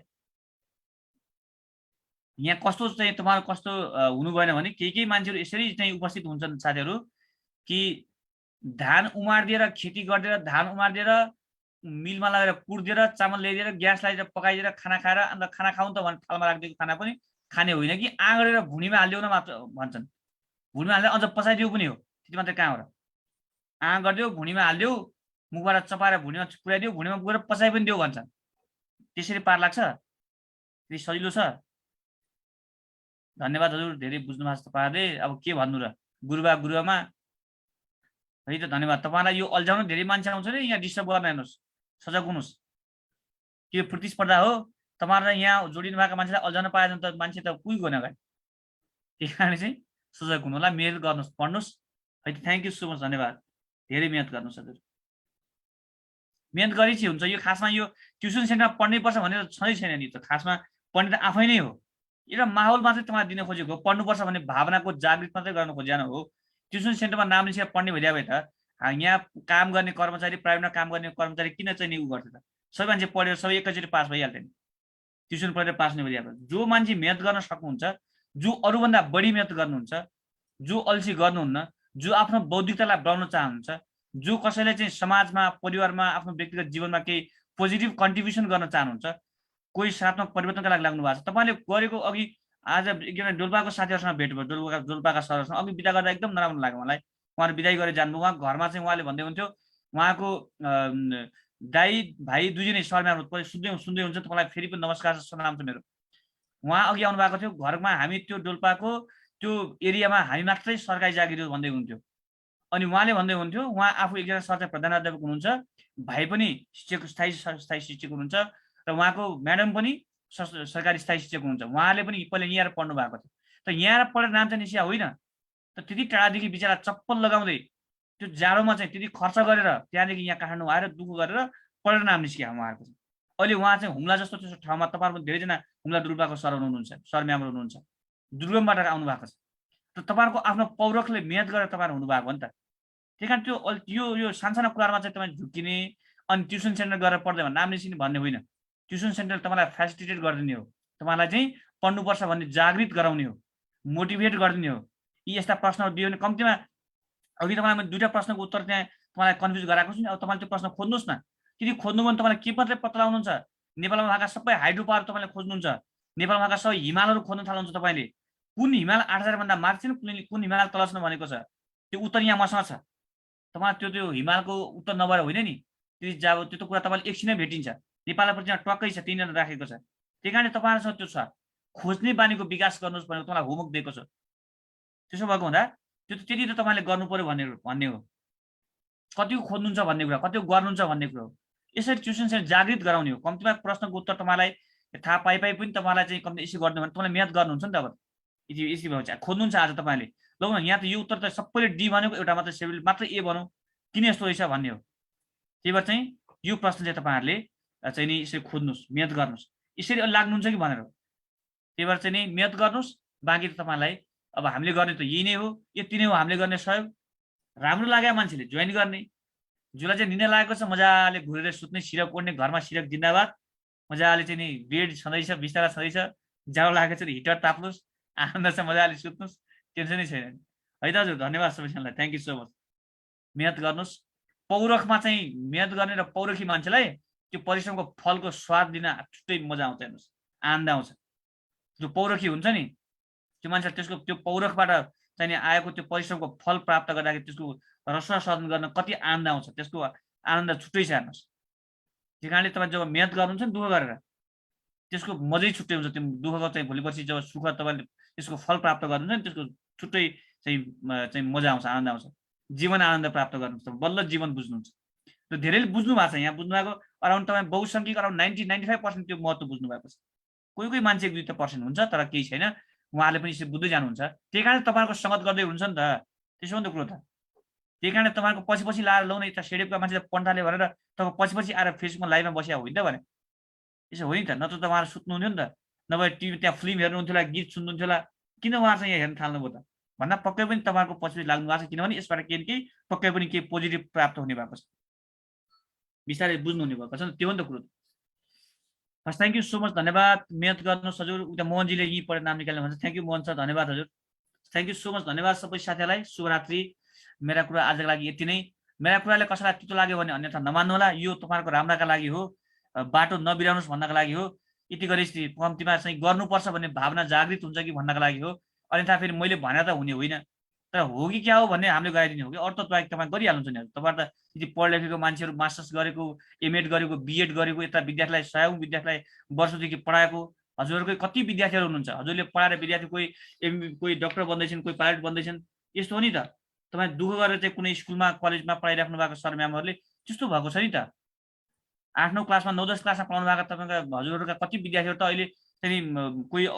यहाँ कस्तो चाहिँ तपाईँहरू कस्तो हुनु भएन भने केही मान्छेहरू यसरी चाहिँ उपस्थित हुन्छन् साथीहरू कि धान उमारिदिएर खेती गरिदिएर धान उमारिदिएर मिलमा लगेर कुट्दिएर चामल ल्याइदिएर ग्यास लगाइदिएर पकाइदिएर खाना खाएर अन्त खाना खाउँ त भने थालमा राखिदिएको खाना पनि खाने होइन कि आँगडेर भुँडीमा हालिदेऊ न मात्र भन्छन्। भुँडीमा हालेर अझ पचाइदियो पनि हो, त्यति मात्रै कहाँ हो र? आँ गरिदियो, भुँडीमा हालिदियो, मुखबाट चपाएर भुँडीमा पुर्याइदियो, भुँडीमा गएर पचाइ पनि दियो भन्छन्। त्यसरी पार लाग्छ? त्यति सजिलो छ? धन्यवाद हजुर, धेरै बुझ्नु भएको छ तपाईँहरूले। अब के भन्नु र, गुरुआमा है त, धन्यवाद। तपाईँलाई यो अल्झाउन धेरै मान्छे आउँछ नि, यहाँ डिस्टर्ब गर्न हेर्नुहोस्, सजग हुनुहोस्। के प्रतिस्पर्धा हो? तपाईँहरूलाई यहाँ जोडिनु भएको मान्छेलाई अल्झाउन पाएन त मान्छे त कोही गएन अगाडि। त्यही कारण चाहिँ सजग हुनु होला, मेहनत गर्नुहोस्, पढ्नुहोस् है त। थ्याङ्क यू सो मच, धन्यवाद। धेरै मेहनत गर्नुहोस् हजुर, मेहनत गरी चाहिँ हुन्छ। यो खासमा यो ट्युसन सेन्टरमा पढ्नै पर्छ भनेर छँदै छैन नि, त खासमा पढ्ने त आफै नै हो। एउटा माहौल मात्रै तपाईँलाई दिन खोजेको, पढ्नुपर्छ भन्ने भावनाको जागृत मात्रै गर्न खोजेन हो। ट्युसन सेन्टरमा नाम लिएर पढ्ने भइदियो भए त यहाँ काम गर्ने कर्मचारी, प्राइभेटमा काम गर्ने कर्मचारी किन चाहिँ नि उ गर्थ्यो त? सबै मान्छे पढेर सबै एकैचोटि पास भइहाल्थ्यो नि, ट्युसन पढेर पास नै भइहाल्यो। जो मान्छे मेहनत गर्न सक्नुहुन्छ, जो अरूभन्दा बढी मेहनत गर्नुहुन्छ, जो अल्छी गर्नुहुन्न, जो आफ्नो बौद्धिकतालाई बढाउन चाहनुहुन्छ, जो कसैले चाहिँ समाजमा, परिवारमा, आफ्नो व्यक्तिगत जीवनमा केही पोजिटिभ कन्ट्रिब्युसन गर्न चाहनुहुन्छ, कोही सकारात्मक परिवर्तनका लागि लाग्नु भएको छ। तपाईँले गरेको अघि आज एकजना डोल्पाको साथीहरूसँग भेट भयो, डोल्पाका सरहरूसँग अघि बिदा गर्दा एकदम नराम्रो लाग्यो मलाई। उहाँहरू बिदाई गरेर जानुभयो। उहाँ घरमा चाहिँ उहाँले भन्दै हुन्थ्यो, उहाँको दाई भाइ दुईजनै सरमा सुन्दै हुन्छ, तपाईँलाई फेरि पनि नमस्कार सलाम छ मेरो। उहाँ अघि आउनु भएको थियो, घरमा हामी त्यो डोल्पाको त्यो एरियामा हामी मात्रै सरकारी जागिर भन्दै हुन्थ्यो। अनि उहाँले भन्दै हुन्थ्यो, उहाँ आफू एकजना सरकारी प्रधानाध्यापक हुनुहुन्छ, भाइ पनि शिक्षक, स्थायी शिक्षक हुनुहुन्छ, र उहाँको म्याडम पनि सरकारी स्थायी शिक्षक हुनुहुन्छ। उहाँले पनि पहिला यहाँ पढ्नु भएको थियो, त यहाँ पढेर नाम चाहिँ निस्किया होइन त। त्यति टाढादेखि बिचरा चप्पल लगाउँदै त्यो जाडोमा चाहिँ त्यति खर्च गरेर त्यहाँदेखि यहाँ काठमाडौँ आएर दुःख गरेर पढेर नाम निस्किया उहाँहरूको चाहिँ। अहिले उहाँ चाहिँ हुम्ला जस्तो त्यस्तो ठाउँमा, तपाईँहरूको धेरैजना हुम्ला डुल्पाको सर हुनुहुन्छ, सर म्याम हुनुहुन्छ, दुर्गमबाट आउनु भएको छ। त तपाईँहरूको आफ्नो पौरखले मेहनत गरेर तपाईँहरू हुनुभएको हो नि त। त्यही कारण त्यो यो सानसानो कुरामा चाहिँ तपाईँ झुक्किने अनि ट्युसन सेन्टर गएर पढ्दै नाम निस्किने भन्ने होइन। ट्युसन सेन्टर तपाईँलाई फेसिलिटेट गरिदिने हो, तपाईँलाई चाहिँ पढ्नुपर्छ भन्ने जागृत गराउने हो, मोटिभेट गरिदिने हो। यी यस्ता प्रश्नहरू दियो भने कम्तीमा अघि तपाईँलाई 2टा प्रश्नको उत्तर त्यहाँ तपाईँलाई कन्फ्युज गराएको छु नि। अब तपाईँले त्यो प्रश्न खोज्नुहोस् न। यदि खोज्नु भने तपाईँले के मात्रै पत्ता लगाउनुहुन्छ? नेपालमा भएका सबै हाइड्रो पावर तपाईँले खोज्नुहुन्छ, नेपालमा भएका सबै हिमालहरू खोज्न थाल्नुहुन्छ तपाईँले। कुन हिमाल 8000 भन्दा माथि छ, कुन हिमाल तल छ भनेको छ, त्यो उत्तर यहाँ मसँग छ। तपाईँ त्यो हिमालको उत्तर नभएर होइन नि, त्यो त कुरा तपाईँले एकछिनै भेटिन्छ। नेपालप्रति टक्कै छ, 3 राखेको छ। त्यही कारण तपाईँहरूसँग त्यो छ, खोज्ने बानीको विकास गर्नुहोस् भनेर तपाईँलाई होमवर्क दिएको छ। त्यसो भएको हुँदा त्यो त त्यति त तपाईँले गर्नु पर्यो भन्ने हो। कतिको खोज्नुहुन्छ भन्ने कुरा, कतिको गर्नुहुन्छ भन्ने कुरा हो। यसरी ट्युसन सेन्टर जागृत गराउने हो। कम्तीमा प्रश्नको उत्तर तपाईँलाई थाहा पाइ पनि तपाईँलाई चाहिँ कम्ती यसो गर्नु भने तपाईँले मेहनत गर्नुहुन्छ नि त। अब यति भयो चाहिँ खोज्नुहुन्छ आज तपाईँले, लौ न यहाँ त यो उत्तर त सबैले डी भनेको एउटा मात्रै सेभेल मात्रै ए भनौँ किन यस्तो रहेछ भन्ने हो। त्यही भएर चाहिँ यो प्रश्न चाहिँ तपाईँहरूले चाहिँ नि यसरी खोज्नुहोस्, मेहनत गर्नुहोस्, यसरी लाग्नुहुन्छ कि भनेर। त्यही भएर चाहिँ नि मेहनत गर्नुहोस्, बाँकी त तपाईँलाई अब हामीले गर्ने त यही नै हो, यति नै हो हामीले गर्ने सहयोग। राम्रो लाग्यो मान्छेले जोइन गर्ने, जसलाई चाहिँ निर्णय लागेको छ मजाले घुरेर सुत्ने, सिरक ओड्ने, घरमा सिरक जिन्दाबाद, मजाले चाहिँ नि बेड छँदैछ, बिस्तारा छँदैछ, जाडो लागेको छ हिटर ताप्नुहोस्, आनन्द छ मजाले सुत्नुहोस्, टेन्सनै छैन है त हजुर। धन्यवाद सबैजनालाई, थ्याङ्क यू सो मच। मेहनत गर्नुहोस्, पौरखमा चाहिँ मेहनत गर्ने र पौरखी मान्छेलाई त्यो परिश्रमको फलको स्वाद लिन छुट्टै मजा आउँछ, हेर्नुहोस् आनन्द आउँछ। जो पौरखी हुन्छ नि त्यो मान्छे त्यसको त्यो पौरखबाट चाहिँ नि आएको त्यो परिश्रमको फल प्राप्त गर्दाखेरि त्यसको रसास्वादन गर्न कति आनन्द आउँछ, त्यसको आनन्द छुट्टै छ हेर्नुहोस्। त्यही कारणले तपाईँ जब मेहनत गर्नुहुन्छ नि दुःख गरेर त्यसको मजै छुट्टै हुन्छ। त्यो दुःखको चाहिँ भोलिपर्सि जब सुख तपाईँले त्यसको फल प्राप्त गर्नुहुन्छ नि त्यसको छुट्टै चाहिँ मजा आउँछ, आनन्द आउँछ। जीवन आनन्द प्राप्त गर्नुहुन्छ, बल्ल जीवन बुझ्नुहुन्छ। त्यो धेरैले बुझ्नु भएको छ, यहाँ बुझ्नु भएको अराउन्ड तपाईँ बहुसङ्ख्यक अराउन्ड 90-95% त्यो महत्त्व बुझ्नु भएको छ। कोही कोही मान्छे 1-2% हुन्छ तर केही छैन, उहाँले पनि यसरी बुझ्दै जानुहुन्छ। त्यही कारण तपाईँहरूको सङ्गत गर्दै हुन्छ नि त, त्यसो हो नि त कुरो त। त्यही कारण तपाईँहरूको पछि पछि लाएर लौ न यता सेडेपका मान्छे पन्टाले भनेर तपाईँ पछि पछि आएर फेसबुकमा लाइभमा बसिया होइन त भने, यसो हो नि त। नत्र तपाईँहरू सुत्नुहुन्थ्यो नि त, नभए टिभी त्यहाँ फिल्म हेर्नुहुन्थ्यो होला, गीत सुन्नुहुन्थ्यो होला, किन उहाँहरू चाहिँ यहाँ हेर्न थाल्नुभयो त भन्दा पक्कै पनि तपाईँहरूको पछि लाग्नु भएको छ। किनभने यसबाट केही न केही पक्कै पनि केही पोजिटिभ प्राप्त हुने भएको छ, बिस्तारै बुझ्नुहुने भएको छ नि, त्यो हो नि त कुरो। हस्, थ्याङ्क यू सो मच, धन्यवाद। मेहनत गर्नुहोस् हजुर। उता मोहनजीले यहीँ पढेर नाम निकाल्नु भन्छ, थ्याङ्क यू मोहन सर, धन्यवाद हजुर, थ्याङ्क यू सो मच, धन्यवाद सबै साथीहरूलाई। शुभरात्रि। मेरा कुरा आजको लागि यति नै। मेरा कुराले कसैलाई तितो लाग्यो भने अन्यथा नमान्नु होला, यो तपाईँहरूको राम्राका लागि हो, बाटो नबिराउनुहोस् भन्नको लागि हो। यति गरी कम्तीमा चाहिँ गर्नुपर्छ भन्ने भावना जागृत हुन्छ कि भन्नको लागि हो, अन्यथा फेरि मैले भने त हुने होइन। तर हो कि क्या हो भन्ने हामीले गराइदिने हो कि, अरू त तपाईँ गरिहाल्नुहुन्छ नि। तपाईँ त यदि पढ लेखेको मान्छेहरू, मास्टर्स गरेको, एमएड गरेको, बिएड गरेको, यता विद्यार्थीलाई सयौँ विद्यार्थीलाई वर्षदेखि पढाएको हजुरहरूकै कति विद्यार्थीहरू हुनुहुन्छ। हजुरले पढाएर विद्यार्थी कोही डक्टर बन्दैछन्, कोही पाइलट बन्दैछन्, यस्तो हो नि त। तपाईँ दुःख गरेर चाहिँ कुनै स्कुलमा कलेजमा पढाइराख्नु भएको सर म्यामहरूले त्यस्तो भएको छ नि त। 8-9 क्लासमा 9-10 क्लासमा पढाउनु भएको तपाईँका हजुरहरूका कति विद्यार्थीहरू त अहिले चाहिँ कोही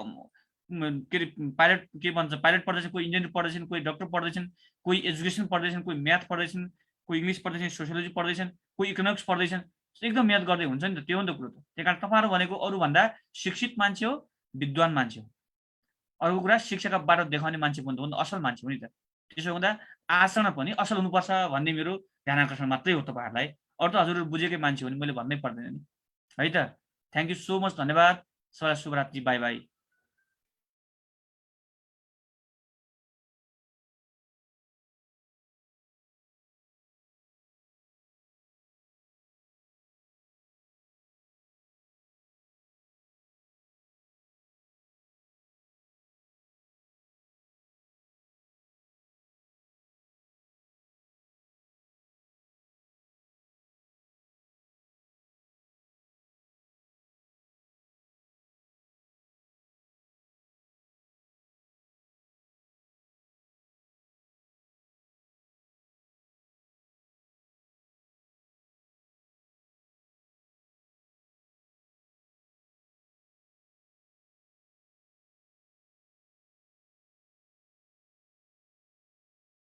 के अरे पाइलट के भन्छ पाइलट पढ्दैछन्, कोही इन्जिनियर पढ्दैछन्, कोही डक्टर पढ्दैछन्, कोही एजुकेसन पढ्दैछन्, कोही म्याथ पढ्दैछन्, कोही इङ्ग्लिस पढ्दैछन्, सोसियोलोजी पढ्दैछन्, कोही इकोनोमिक्स पढ्दैछन्। एकदम मेहनत गर्दै हुन्छ नि त, त्यो हो नि त कुरो त। त्यही कारण तपाईँहरू भनेको अरूभन्दा शिक्षित मान्छे हो, विद्वान मान्छे हो। अर्को कुरा शिक्षाका बाटो देखाउने मान्छे पनि हो नि त, असल मान्छे हो नि त। त्यसो हुँदा आचरण पनि असल हुनुपर्छ भन्ने मेरो ध्यान आकर्षण मात्रै हो तपाईँहरूलाई। अरू त हजुरहरू बुझेकै मान्छे हो नि, मैले भन्नै पर्दैन नि है त। थ्याङ्क यू सो मच, धन्यवाद सबैलाई। शुभरात्रि, बाई बाई।